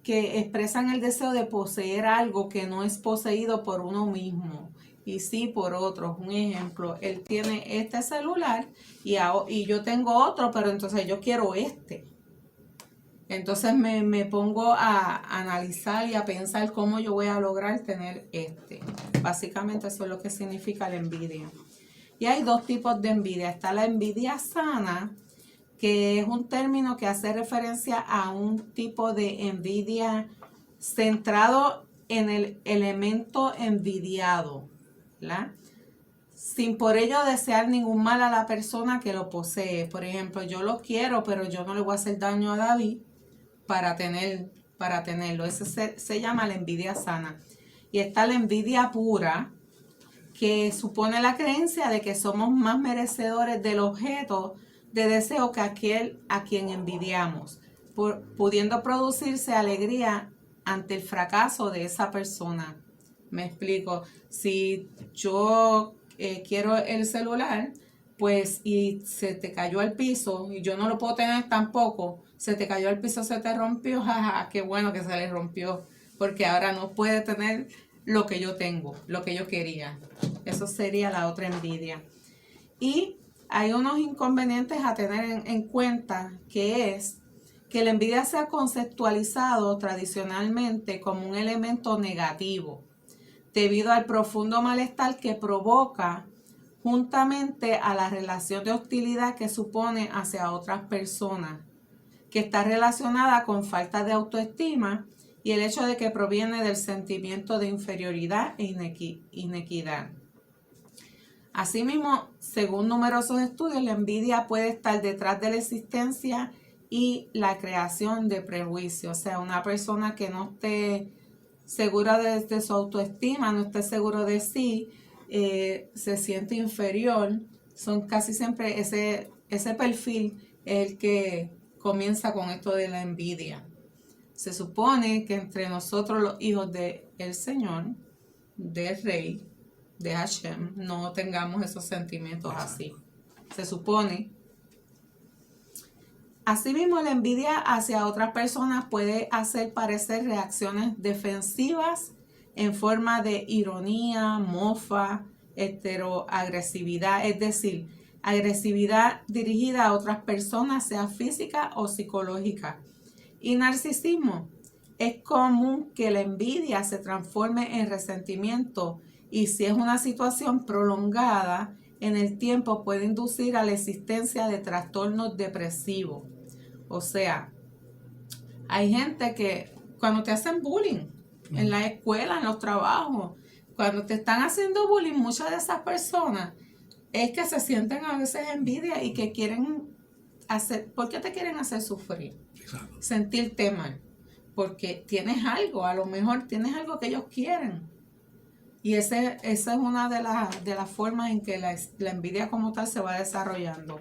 que expresan el deseo de poseer algo que no es poseído por uno mismo y sí por otros. Un ejemplo, él tiene este celular y yo tengo otro, pero entonces yo quiero este. Entonces me pongo a analizar y a pensar cómo yo voy a lograr tener este. Básicamente eso es lo que significa la envidia. Y hay dos tipos de envidia. Está la envidia sana, que es un término que hace referencia a un tipo de envidia centrado en el elemento envidiado, ¿verdad? Sin por ello desear ningún mal a la persona que lo posee. Por ejemplo, yo lo quiero, pero yo no le voy a hacer daño a David para tenerlo. Eso se llama la envidia sana. Y está la envidia pura, que supone la creencia de que somos más merecedores del objeto de deseo que aquel a quien envidiamos, pudiendo producirse alegría ante el fracaso de esa persona. Me explico. Si yo quiero el celular, pues, y se te cayó al piso y yo no lo puedo tener tampoco, se te cayó al piso, se te rompió, jaja, qué bueno que se le rompió, porque ahora no puede tener lo que yo tengo, lo que yo quería. Eso sería la otra envidia. Y hay unos inconvenientes a tener en cuenta, que es que la envidia se ha conceptualizado tradicionalmente como un elemento negativo, debido al profundo malestar que provoca juntamente a la relación de hostilidad que supone hacia otras personas, que está relacionada con falta de autoestima y el hecho de que proviene del sentimiento de inferioridad e inequidad. Asimismo, según numerosos estudios, la envidia puede estar detrás de la existencia y la creación de prejuicios. O sea, una persona que no esté segura de su autoestima, no esté seguro de sí, se siente inferior. Son casi siempre ese perfil el que comienza con esto de la envidia. Se supone que entre nosotros los hijos del Señor, del Rey, de Hashem, no tengamos esos sentimientos así. Se supone. Asimismo, la envidia hacia otras personas puede hacer parecer reacciones defensivas en forma de ironía, mofa, agresividad, es decir, agresividad dirigida a otras personas, sea física o psicológica. Y narcisismo. Es común que la envidia se transforme en resentimiento y si es una situación prolongada en el tiempo puede inducir a la existencia de trastornos depresivos. O sea, hay gente que cuando te hacen bullying en la escuela, en los trabajos, cuando te están haciendo bullying, muchas de esas personas es que se sienten a veces envidia y que quieren hacer, ¿por qué te quieren hacer sufrir? Exacto. Sentirte mal, porque tienes algo, a lo mejor tienes algo que ellos quieren. Y esa es una de las formas en que la envidia como tal se va desarrollando.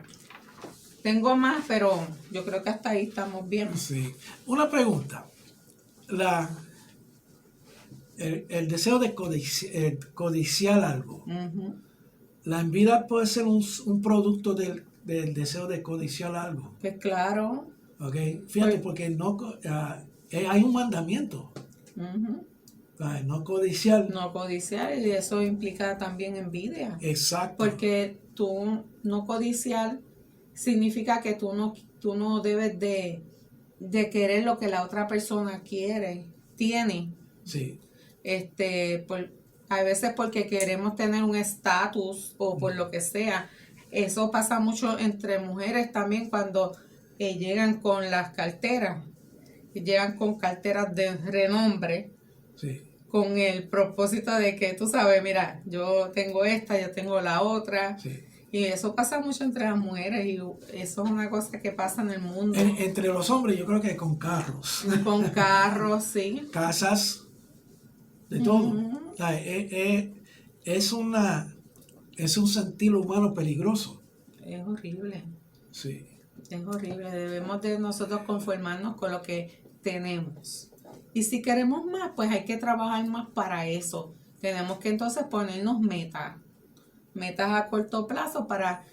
Tengo más, pero yo creo que hasta ahí estamos bien. Sí. Una pregunta. El deseo de codiciar algo. Uh-huh. La envidia puede ser un producto del deseo de codiciar algo. Pues claro. Okay. Fíjate, Pues, porque no hay un mandamiento. uh-huh. No codiciar. No codiciar, y eso implica también envidia. Exacto. Porque tú no codiciar significa que tú no debes de querer lo que la otra persona tiene. Sí. A veces porque queremos tener un estatus o por lo que sea. Eso pasa mucho entre mujeres también cuando llegan con las carteras. Llegan con carteras de renombre. Sí. Con el propósito de que tú sabes, mira, yo tengo esta, yo tengo la otra. Sí. Y eso pasa mucho entre las mujeres y eso es una cosa que pasa en el mundo. Entre los hombres yo creo que con carros. Con carros, sí. Casas, de todo. Uh-huh. Es un sentido humano peligroso. Es horrible. Sí. Es horrible. Debemos de nosotros conformarnos con lo que tenemos. Y si queremos más, pues hay que trabajar más para eso. Tenemos que entonces ponernos metas a corto plazo para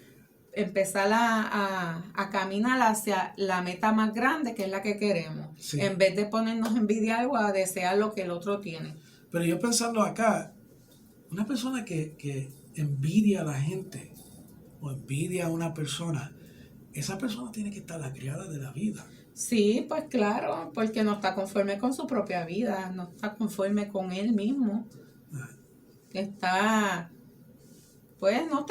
empezar a caminar hacia la meta más grande, que es la que queremos. Sí. En vez de ponernos a envidiar o a desear lo que el otro tiene. Pero yo pensando acá, una persona que envidia a la gente o envidia a una persona, esa persona tiene que estar la criada de la vida. Sí, pues claro, porque no está conforme con su propia vida, no está conforme con él mismo. No está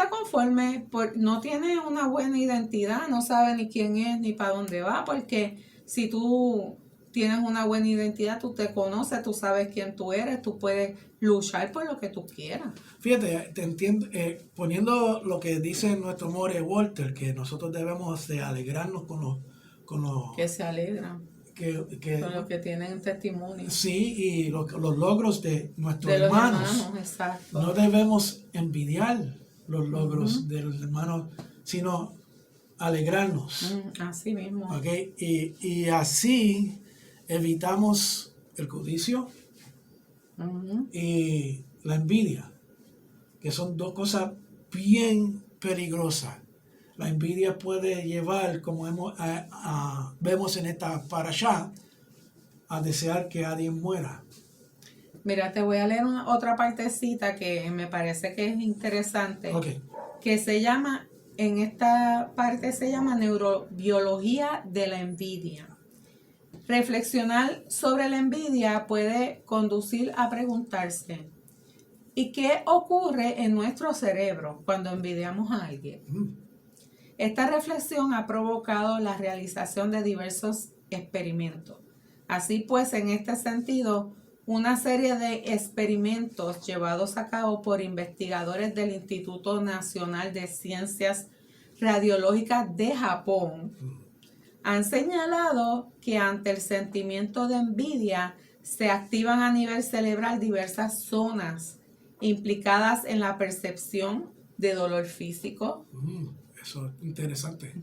conforme, no tiene una buena identidad, no sabe ni quién es ni para dónde va, porque si tú tienes una buena identidad, tú te conoces, tú sabes quién tú eres, tú puedes luchar por lo que tú quieras. Fíjate, te entiendo, poniendo lo que dice nuestro more Walter, que nosotros debemos de alegrarnos con los que se alegran. Con los que tienen testimonio. sí, y los logros de nuestros De los hermanos. hermanos, exacto. No debemos envidiar los logros de los hermanos, sino alegrarnos. Así mismo. ¿Ok? Y así evitamos el codicio y la envidia, que son dos cosas bien peligrosas. La envidia puede llevar, como vemos en esta parashá, a desear que alguien muera. Mira, te voy a leer otra partecita que me parece que es interesante. Okay. Que se llama, en esta parte se llama neurobiología de la envidia. Reflexionar sobre la envidia puede conducir a preguntarse, ¿y qué ocurre en nuestro cerebro cuando envidiamos a alguien? Esta reflexión ha provocado la realización de diversos experimentos. Así pues, en este sentido, una serie de experimentos llevados a cabo por investigadores del Instituto Nacional de Ciencias Radiológicas de Japón han señalado que ante el sentimiento de envidia se activan a nivel cerebral diversas zonas implicadas en la percepción de dolor físico. Eso es interesante.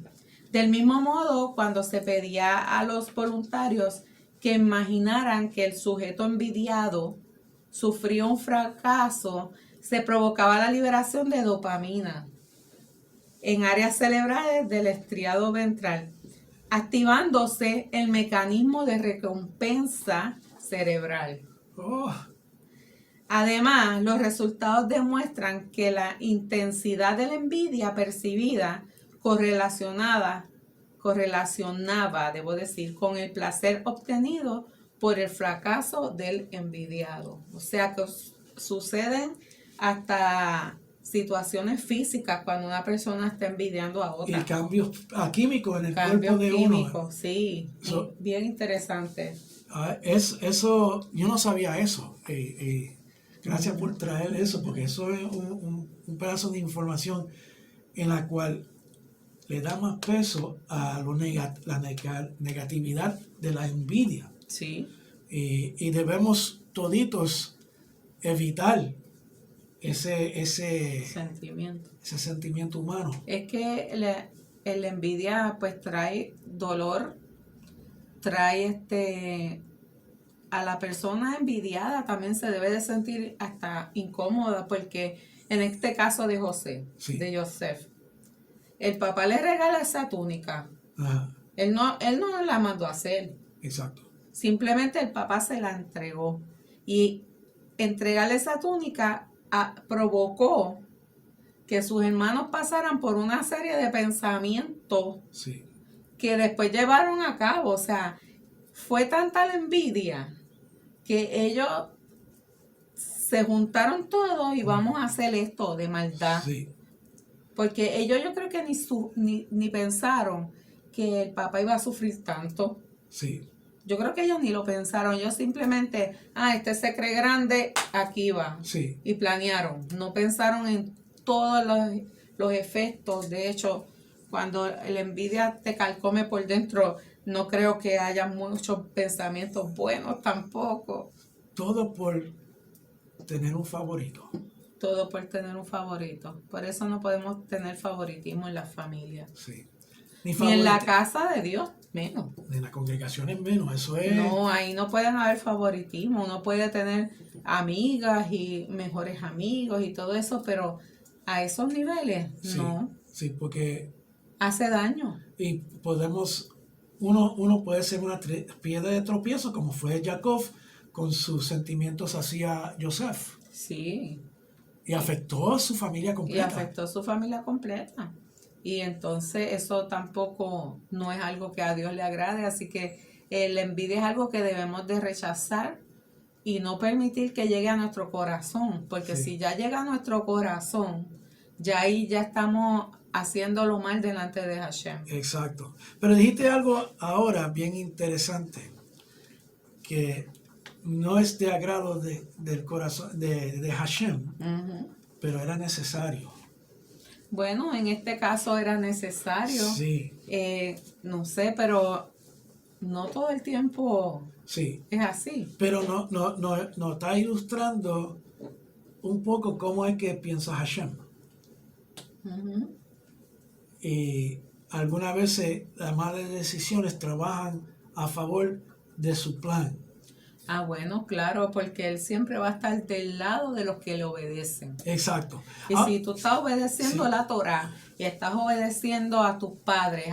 Del mismo modo, cuando se pedía a los voluntarios que imaginaran que el sujeto envidiado sufrió un fracaso, se provocaba la liberación de dopamina en áreas cerebrales del estriado ventral, activándose el mecanismo de recompensa cerebral. Además, los resultados demuestran que la intensidad de la envidia percibida correlacionaba, con el placer obtenido por el fracaso del envidiado. O sea que suceden hasta situaciones físicas cuando una persona está envidiando a otra. Y cambios químicos en el Cambios cuerpo de químicos, uno. sí. Bien interesante. Eso, yo no sabía eso. Gracias por traer eso, porque eso es un pedazo de información en la cual le da más peso a la negatividad de la envidia. Sí. Y debemos toditos evitar ese sentimiento humano. Es que la envidia pues trae dolor, trae a la persona envidiada también se debe de sentir hasta incómoda, porque en este caso de de Joseph, el papá le regala esa túnica. Ajá. Él no la mandó a hacer. Exacto. Simplemente el papá se la entregó. Y entregarle esa túnica provocó que sus hermanos pasaran por una serie de pensamientos que después llevaron a cabo. O sea, fue tanta la envidia que ellos se juntaron todos y vamos a hacer esto de maldad. Sí. Porque ellos yo creo que ni pensaron que el papá iba a sufrir tanto. Sí. Yo creo que ellos ni lo pensaron. Ellos simplemente, este se cree grande, aquí va. Sí. Y planearon. No pensaron en todos los efectos. De hecho, cuando la envidia te carcome por dentro, no creo que haya muchos pensamientos buenos tampoco. Todo por tener un favorito. Todo por tener un favorito. Por eso no podemos tener favoritismo en la familia. Sí. Ni en la casa de Dios, menos. Ni en las congregaciones menos. Eso es. No, ahí no pueden haber favoritismo. Uno puede tener amigas y mejores amigos y todo eso, pero a esos niveles, no. Sí, porque hace daño. Y uno puede ser una piedra de tropiezo, como fue Jacob con sus sentimientos hacia Joseph. Sí. Y afectó a su familia completa. Y entonces eso tampoco no es algo que a Dios le agrade. Así que la envidia es algo que debemos de rechazar y no permitir que llegue a nuestro corazón. Porque si ya llega a nuestro corazón, ya ahí ya estamos haciéndolo mal delante de Hashem. Exacto. Pero dijiste algo ahora bien interesante, que no es de agrado del corazón de Hashem, pero era necesario. Bueno, en este caso era necesario. Sí. No sé, pero no todo el tiempo Sí, es así. pero no está ilustrando un poco cómo es que piensa Hashem. Ujú. Y algunas veces las malas decisiones trabajan a favor de su plan. Ah, bueno, claro, porque él siempre va a estar del lado de los que le obedecen. Exacto. Y si tú estás obedeciendo sí. la Torá y estás obedeciendo a tus padres,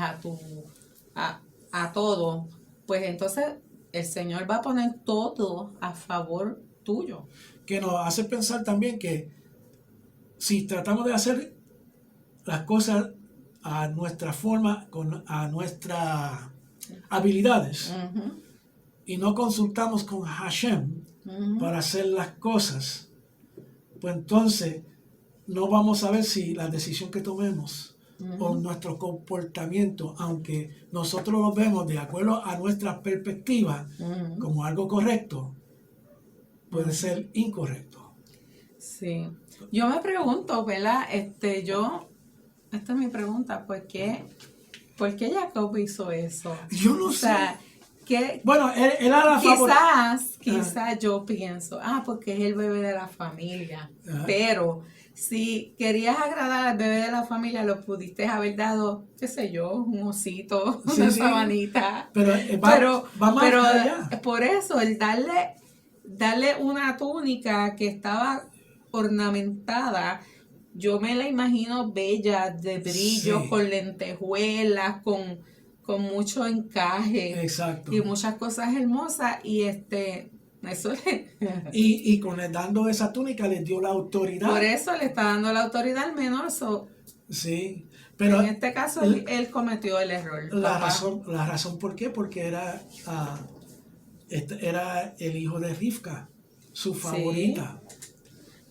a todo, pues entonces el Señor va a poner todo a favor tuyo. Que nos hace pensar también que si tratamos de hacer las cosas a nuestra forma, a nuestras habilidades, Ujú, y no consultamos con Hashem ujú. para hacer las cosas, pues entonces no vamos a ver si la decisión que tomemos o nuestro comportamiento, aunque nosotros lo vemos de acuerdo a nuestra perspectiva Ujú. como algo correcto, puede ser incorrecto. Sí. Yo me pregunto, ¿verdad? Esta es mi pregunta, ¿por qué Jacob hizo eso? Yo no O sé. sea, que Bueno, él era la favorita. quizás yo pienso, porque es el bebé de la familia. Ajá. Pero si querías agradar al bebé de la familia, lo pudiste haber dado, qué sé yo, un osito, Sí, una sí. sabanita. Pero va más Pero allá. por eso, el darle una túnica que estaba ornamentada, yo me la imagino bella, de brillo, Sí. con lentejuelas, con mucho encaje Exacto. y muchas cosas hermosas, y eso Y con él dando esa túnica le dio la autoridad. por eso le está dando la autoridad al menor. Sí. Pero En este caso él cometió el error. la papá. razón por qué, porque era el hijo de Rivka, su favorita.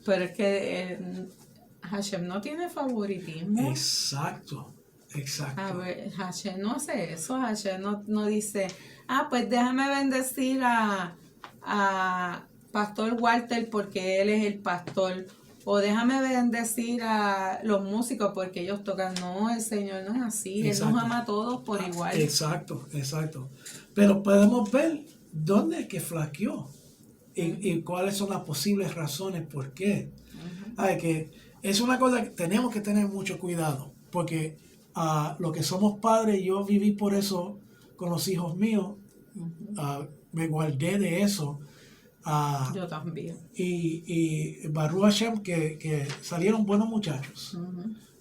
Pero es que Hashem no tiene favoritismo. Exacto. A ver, Hashem no hace eso. Hashem no dice, pues déjame bendecir a Pastor Walter porque él es el pastor. O déjame bendecir a los músicos porque ellos tocan. No, el Señor no es así. Exacto. Él nos ama a todos por igual. Exacto. Pero podemos ver dónde es que flaqueó y cuáles son las posibles razones por qué. Que es una cosa que tenemos que tener mucho cuidado, porque lo que somos padres, yo viví por eso con los hijos míos, me guardé de eso. Yo también. Y Baruch Hashem que salieron buenos muchachos.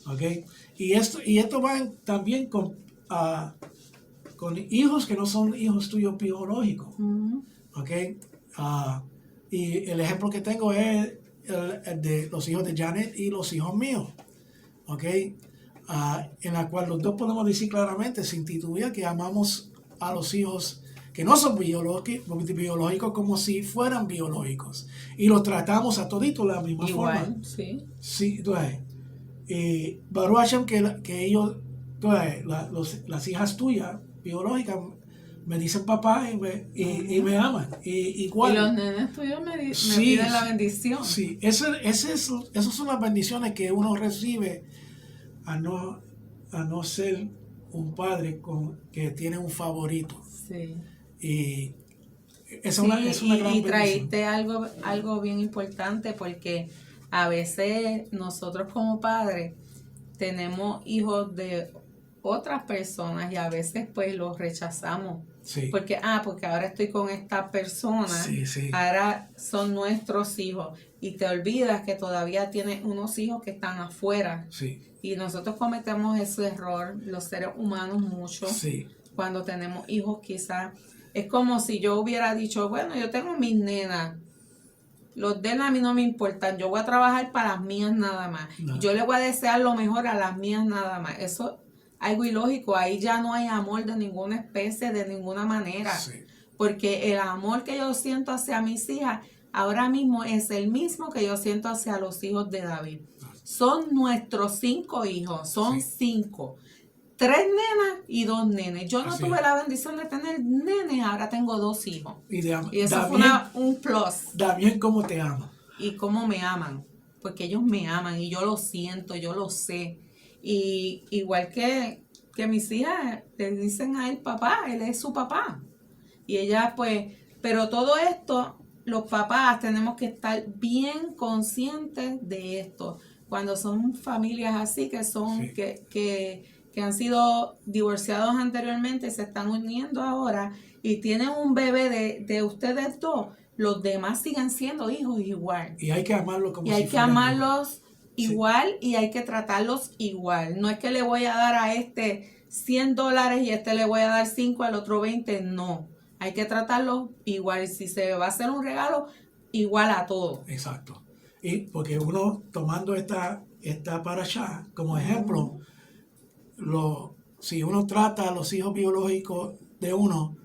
¿Okay? Y esto va también con hijos que no son hijos tuyos biológicos. ¿Okay? Y el ejemplo que tengo es el de los hijos de Janet y los hijos míos. ¿Okay? En la cual los dos podemos decir claramente, sin titubear, que amamos a los hijos que no son biológicos como si fueran biológicos. Y los tratamos a toditos de la misma igual, forma. Sí. Sí, entonces, Baruch Hashem que ellos, entonces, las hijas tuyas biológicas me dicen papá y me aman. Igual. Y los nenes tuyos me piden la bendición. Sí, esas son las bendiciones que uno recibe a no ser un padre que tiene un favorito. Sí. Y es una gran y traíste bendición. algo bien importante, porque a veces nosotros como padres tenemos hijos de otras personas y a veces pues los rechazamos. Sí. Porque ahora estoy con esta persona, Sí. ahora son nuestros hijos, y te olvidas que todavía tienes unos hijos que están afuera. Sí. Y nosotros cometemos ese error, los seres humanos, mucho. Sí. Cuando tenemos hijos, quizás es como si yo hubiera dicho, bueno, yo tengo mis nenas, los de él a mí no me importan, yo voy a trabajar para las mías nada más. No. Yo le voy a desear lo mejor a las mías nada más. Eso algo ilógico, ahí ya no hay amor de ninguna especie, de ninguna manera. Sí. Porque el amor que yo siento hacia mis hijas ahora mismo es el mismo que yo siento hacia los hijos de David. Son nuestros 5 hijos, son 5. 3 nenas y 2 nenes. Yo no tuve la bendición de tener nenes, ahora tengo 2 hijos. Y eso fue un plus. También cómo te amo. Y cómo me aman, porque ellos me aman y yo lo siento, yo lo sé. Y igual que que mis hijas le dicen a él papá, él es su papá. Y ella pues, pero todo esto, los papás tenemos que estar bien conscientes de esto. Cuando son familias así, que son, Sí. que han sido divorciados anteriormente, se están uniendo ahora y tienen un bebé de ustedes dos, los demás siguen siendo hijos igual. Y hay que amarlo como Y hay si que fueran amarlos Sí. igual y hay que tratarlos igual. No es que le voy a dar a este $100 y a este le voy a dar 5, al otro 20. No. Hay que tratarlos igual. Si se va a hacer un regalo, igual a todos. Exacto. Y porque uno tomando esta parashá como ejemplo, si uno trata a los hijos biológicos de uno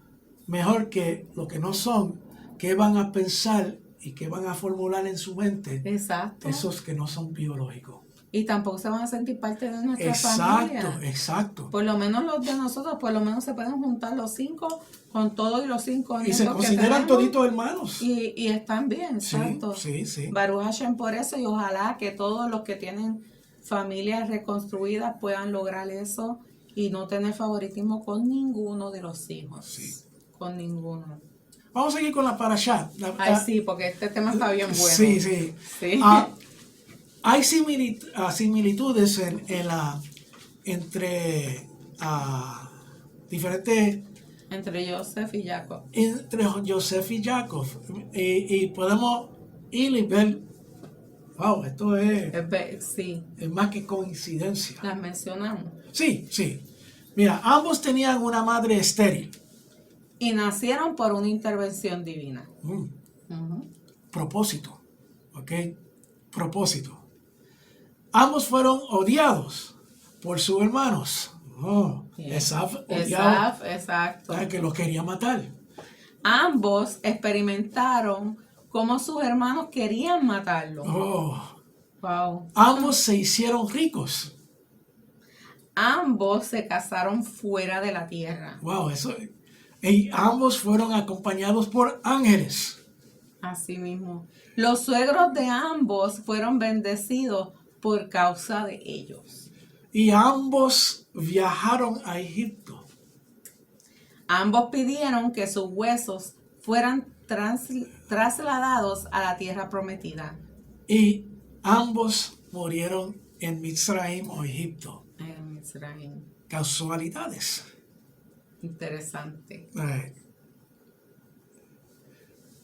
mejor que los que no son, ¿qué van a pensar y qué van a formular en su mente Exacto. esos que no son biológicos? Y tampoco se van a sentir parte de nuestra Exacto, familia. exacto. Por lo menos los de nosotros, por lo menos se pueden juntar los 5 con todos y los 5 Y se nietos que consideran tenemos. toditos hermanos. Y están bien, Sí, exacto. sí. Baruch Hashem por eso, y ojalá que todos los que tienen familias reconstruidas puedan lograr eso y no tener favoritismo con ninguno de los hijos. Sí. Con ninguno. Vamos a seguir con la parashá. Ay, sí, porque este tema está bien bueno. Sí, sí. Sí. Hay similitudes entre diferentes Entre Joseph y Jacob. entre Joseph y Jacob y podemos ir y ver, wow, esto Sí, es más que coincidencia. las mencionamos. Sí. Mira, ambos tenían una madre estéril. Y nacieron por una intervención divina. Mm, propósito, ¿ok? Propósito. Ambos fueron odiados por sus hermanos. Esaf odiado, Exacto. que los quería matar. Ambos experimentaron cómo sus hermanos querían matarlo. Wow. Ambos se hicieron ricos. Ambos se casaron fuera de la tierra. Wow, eso. Y ambos fueron acompañados por ángeles. Así mismo. Los suegros de ambos fueron bendecidos por causa de ellos. Y ambos viajaron a Egipto. Ambos pidieron que sus huesos fueran trasladados a la tierra prometida. Y ambos murieron en Mizraim o Egipto. En Mizraim. Casualidades. Interesante.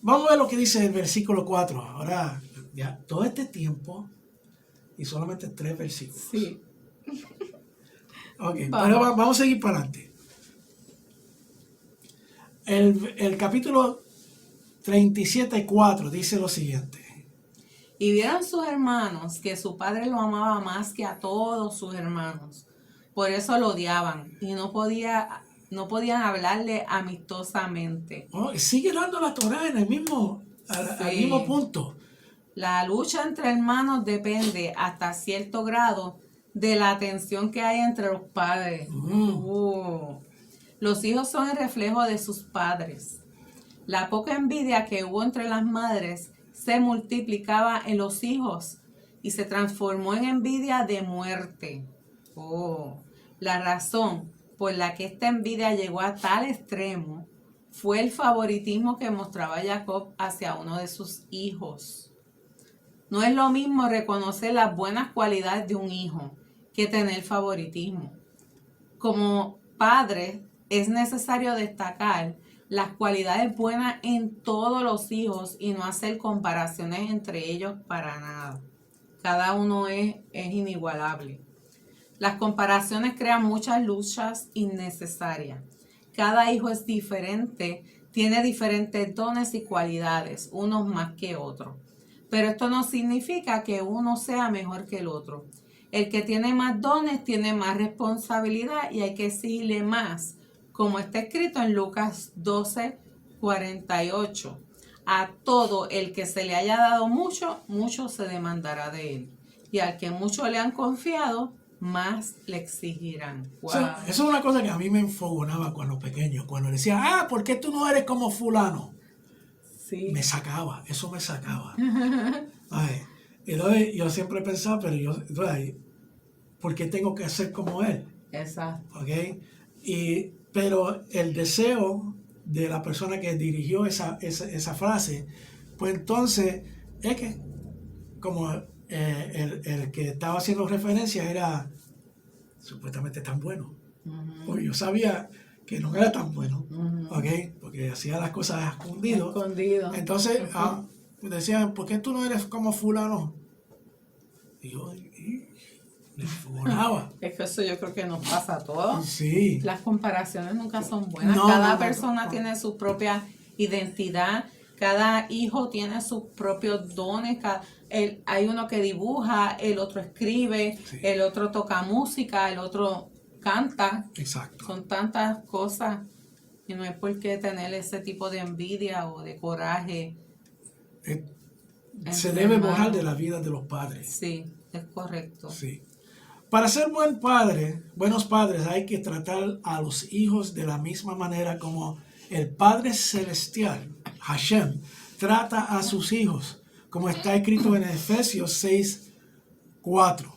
Vamos a ver lo que dice el versículo 4. Ahora, ya todo este tiempo y solamente 3 versículos. Sí. Ok, pero vamos a seguir para adelante. El capítulo 37:4 dice lo siguiente. Y vieron sus hermanos que su padre lo amaba más que a todos sus hermanos. Por eso lo odiaban y no podían hablarle amistosamente. Sigue dando la Torá en el mismo, al mismo punto. La lucha entre hermanos depende hasta cierto grado de la tensión que hay entre los padres. Los hijos son el reflejo de sus padres. La poca envidia que hubo entre las madres se multiplicaba en los hijos y se transformó en envidia de muerte. La razón por la que esta envidia llegó a tal extremo fue el favoritismo que mostraba Jacob hacia uno de sus hijos. No es lo mismo reconocer las buenas cualidades de un hijo que tener favoritismo. Como padre, es necesario destacar las cualidades buenas en todos los hijos y no hacer comparaciones entre ellos para nada. Cada uno es inigualable. Las comparaciones crean muchas luchas innecesarias. Cada hijo es diferente, tiene diferentes dones y cualidades, unos más que otros. Pero esto no significa que uno sea mejor que el otro. El que tiene más dones tiene más responsabilidad y hay que exigirle más, como está escrito en Lucas 12:48. A todo el que se le haya dado mucho, mucho se demandará de él. Y al que mucho le han confiado, más le exigirán. Wow. Eso es una cosa que a mí me enfogonaba cuando pequeño. Cuando decía, ¿por qué tú no eres como fulano? Sí. Eso me sacaba. Entonces yo siempre pensaba, ¿por qué tengo que ser como él? Exacto. ¿Ok? Pero el deseo de la persona que dirigió esa frase, pues entonces es que como el que estaba haciendo referencia era supuestamente tan bueno. Porque yo sabía que no era tan bueno, ¿ok? Porque hacía las cosas escondido. Entonces decían, ¿por qué tú no eres como fulano? Y yo le volaba. Es que eso yo creo que nos pasa a todos. Sí. Las comparaciones nunca son buenas. No, cada no, persona no. tiene su propia identidad. Cada hijo tiene sus propios dones. Hay uno que dibuja, el otro escribe, Sí. el otro toca música, el otro canta. Exacto. Son tantas cosas y no hay por qué tener ese tipo de envidia o de coraje. Se debe borrar de la vida de los padres. Sí, es correcto. Sí. Para ser buenos padres hay que tratar a los hijos de la misma manera como el Padre Celestial, Hashem, trata a sus hijos, como está escrito en Efesios 6:4.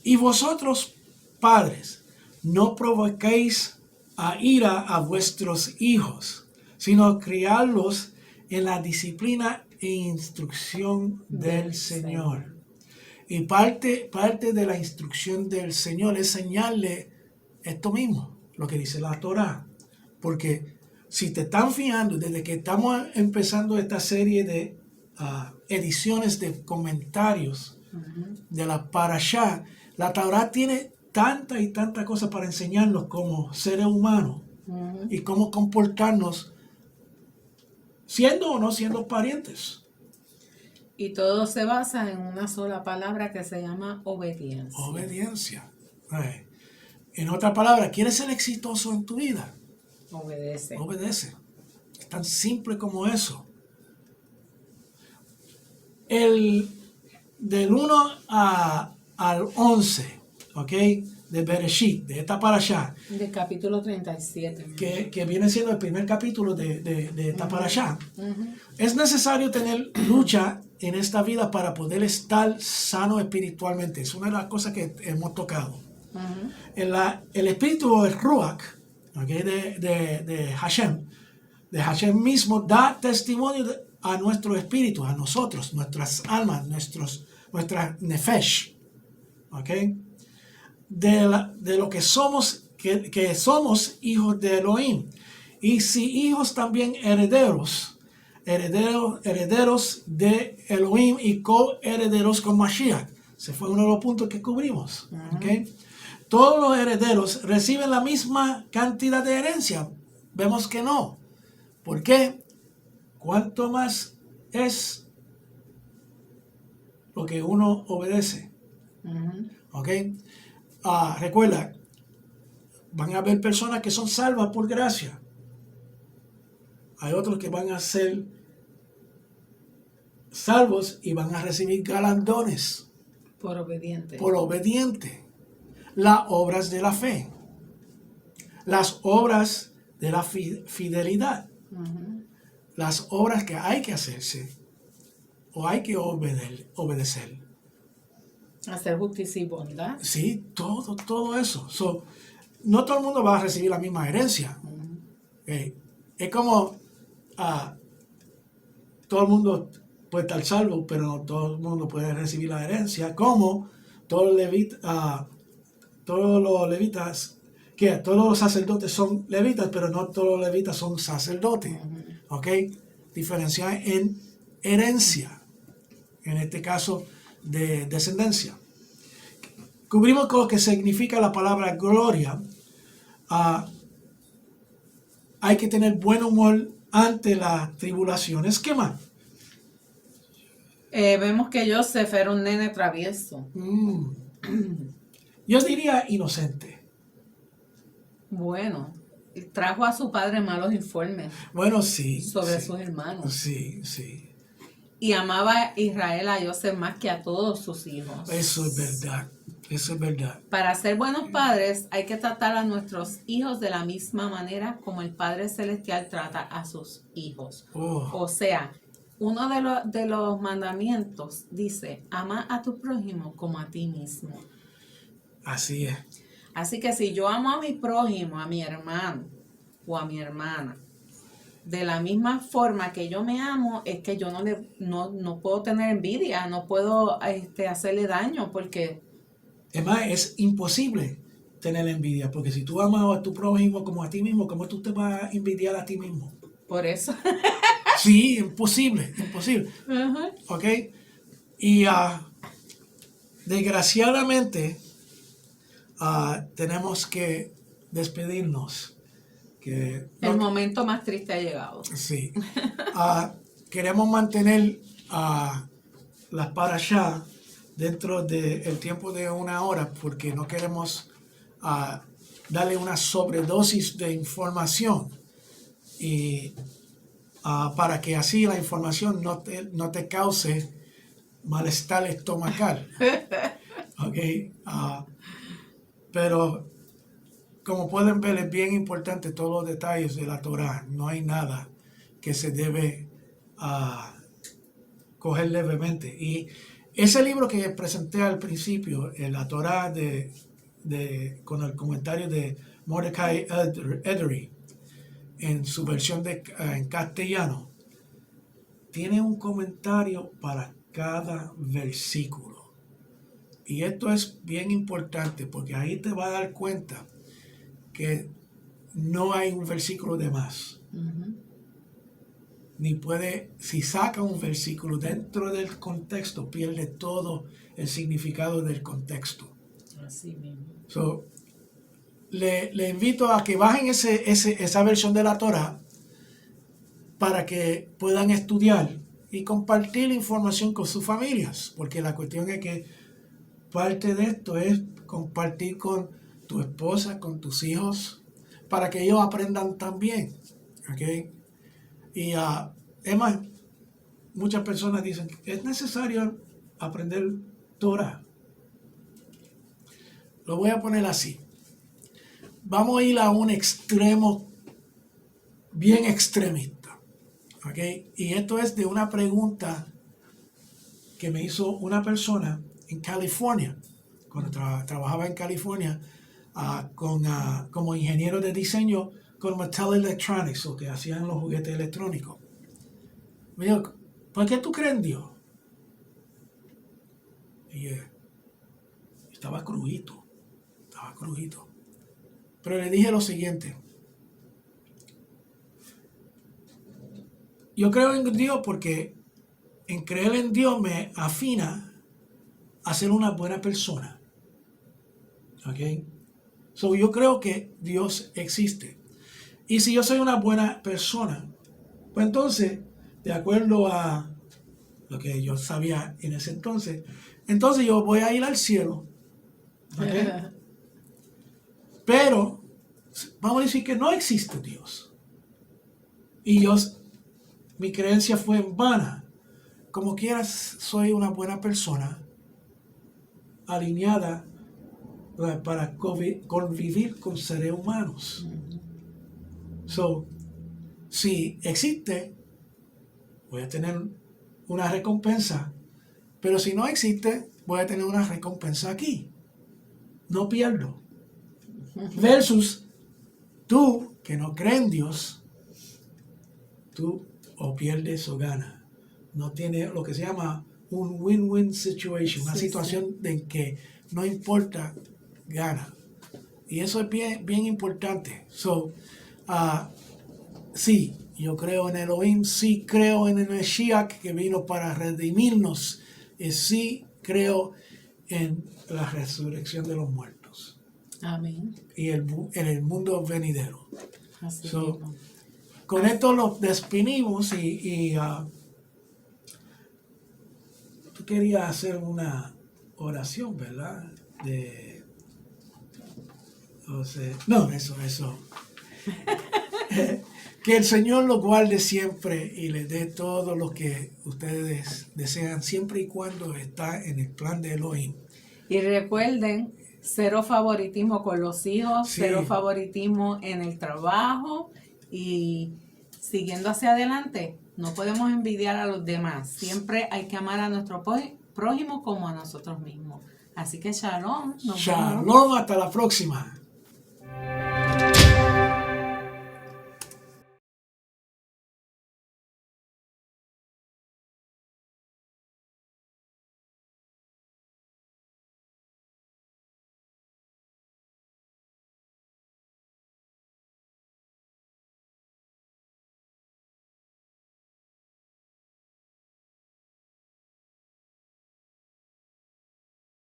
Y vosotros, padres, no provoquéis a ira a vuestros hijos, sino criarlos en la disciplina e instrucción del Señor. Y parte de la instrucción del Señor es enseñarle esto mismo, lo que dice la Torá. Porque si te están fijando, desde que estamos empezando esta serie de ediciones de comentarios de la Parashá, la Torá tiene tanta y tanta cosa para enseñarnos como seres humanos y cómo comportarnos siendo o no siendo parientes. Y todo se basa en una sola palabra que se llama obediencia. Obediencia. En otra palabra, ¿quieres ser exitoso en tu vida? Obedece. Obedece. Es tan simple como eso. Del 1 al 11, ¿ok? De Bereshit, de esta parashá. Del capítulo 37. Que viene siendo el primer capítulo de esta parashá. Es necesario tener lucha en esta vida para poder estar sano espiritualmente. Es una de las cosas que hemos tocado. El espíritu, el Ruach, ¿okay? de Hashem mismo, da testimonio a nuestro espíritu, a nosotros, nuestras almas, nuestra nefesh, ¿okay? de lo que somos, que somos hijos de Elohim. Y si hijos también herederos de Elohim y coherederos con Mashiach. Ese fue uno de los puntos que cubrimos. ¿Okay? Todos los herederos reciben la misma cantidad de herencia. Vemos que no. ¿Por qué? ¿Cuánto más es lo que uno obedece? ¿Ok? Recuerda, van a haber personas que son salvas por gracia. Hay otros que van a ser salvos y van a recibir galardones. Por obediente. Por obediente. Las obras de la fe. Las obras de la fidelidad. Las obras que hay que hacerse o hay que obedecer. Hacer justicia y bondad. Sí, todo eso. No todo el mundo va a recibir la misma herencia. Es como todo el mundo puede estar salvo, pero no todo el mundo puede recibir la herencia. Como todos los levitas, que todos los sacerdotes son levitas, pero no todos los levitas son sacerdotes. ¿Ok? Diferencia en herencia. En este caso, de descendencia. Cubrimos lo que significa la palabra gloria. Hay que tener buen humor ante las tribulaciones. ¿Qué más? Vemos que Joseph era un nene travieso. Yo diría inocente. Bueno, trajo a su padre malos informes. Bueno, sí. Sobre sus hermanos. Sí. Y amaba a Israel a Joseph más que a todos sus hijos. Eso es verdad. Para ser buenos padres hay que tratar a nuestros hijos de la misma manera como el Padre Celestial trata a sus hijos. O sea, uno de los mandamientos dice, ama a tu prójimo como a ti mismo. Así es. Así que si yo amo a mi prójimo, a mi hermano o a mi hermana, de la misma forma que yo me amo, es que yo no puedo tener envidia, no puedo hacerle daño, porque Es más, es imposible tener envidia, porque si tú amas a tu prójimo como a ti mismo, ¿cómo tú te vas a envidiar a ti mismo? por eso. Sí, imposible, imposible. Ajá. ¿Ok? Y desgraciadamente tenemos que despedirnos. Que El momento más triste ha llegado. sí. Queremos mantener las parashá dentro del tiempo de 1 hora porque no queremos darle una sobredosis de información y para que así la información no te cause malestar estomacal. ¿Ok? Pero como pueden ver, es bien importante todos los detalles de la Torah. No hay nada que se debe coger levemente. Y ese libro que presenté al principio, la Torah con el comentario de Mordecai Edery, en su versión en castellano, tiene un comentario para cada versículo. Y esto es bien importante porque ahí te vas a dar cuenta que no hay un versículo de más. Uh-huh. Ni puede, si saca un versículo dentro del contexto, pierde todo el significado del contexto. Así mismo. So, le invito a que bajen esa versión de la Torah para que puedan estudiar y compartir la información con sus familias, porque la cuestión es que parte de esto es compartir con tu esposa, con tus hijos, para que ellos aprendan también. ¿Okay? Y es más, muchas personas dicen que es necesario aprender Torah. Lo voy a poner así. Vamos a ir a un extremo bien extremista. ¿Okay? Y esto es de una pregunta que me hizo una persona en California, cuando trabajaba en California como ingeniero de diseño con Mattel Electronics, o que hacían los juguetes electrónicos. Me dijo, ¿por qué tú crees en Dios? Y estaba crudito. Pero le dije lo siguiente. Yo creo en Dios porque en creer en Dios me afina a ser una buena persona. ¿Ok? So, yo creo que Dios existe. Y si yo soy una buena persona, pues entonces, de acuerdo a lo que yo sabía en ese entonces yo voy a ir al cielo. ¿Okay? Pero vamos a decir que no existe Dios. Y mi creencia fue en vana. Como quieras, soy una buena persona, alineada para convivir con seres humanos. So, si existe, voy a tener una recompensa. Pero si no existe, voy a tener una recompensa aquí. No pierdo. Versus tú, que no crees en Dios, tú o pierdes o ganas. No tiene lo que se llama un win-win situation, una situación en que no importa, gana. Y eso es bien, bien importante. So, sí, yo creo en Elohim, sí creo en el Mashiach que vino para redimirnos, y sí creo en la resurrección de los muertos. Amén. Y en el mundo venidero. Así So, mismo. con esto los despedimos y tú querías hacer una oración, ¿verdad? Eso. Que el Señor los guarde siempre y les dé todo lo que ustedes desean, siempre y cuando está en el plan de Elohim. Y recuerden, cero favoritismo con los hijos, Sí. Cero favoritismo en el trabajo y siguiendo hacia adelante. No podemos envidiar a los demás. Siempre hay que amar a nuestro prójimo como a nosotros mismos. Así que shalom. Nos vemos. Shalom, hasta la próxima.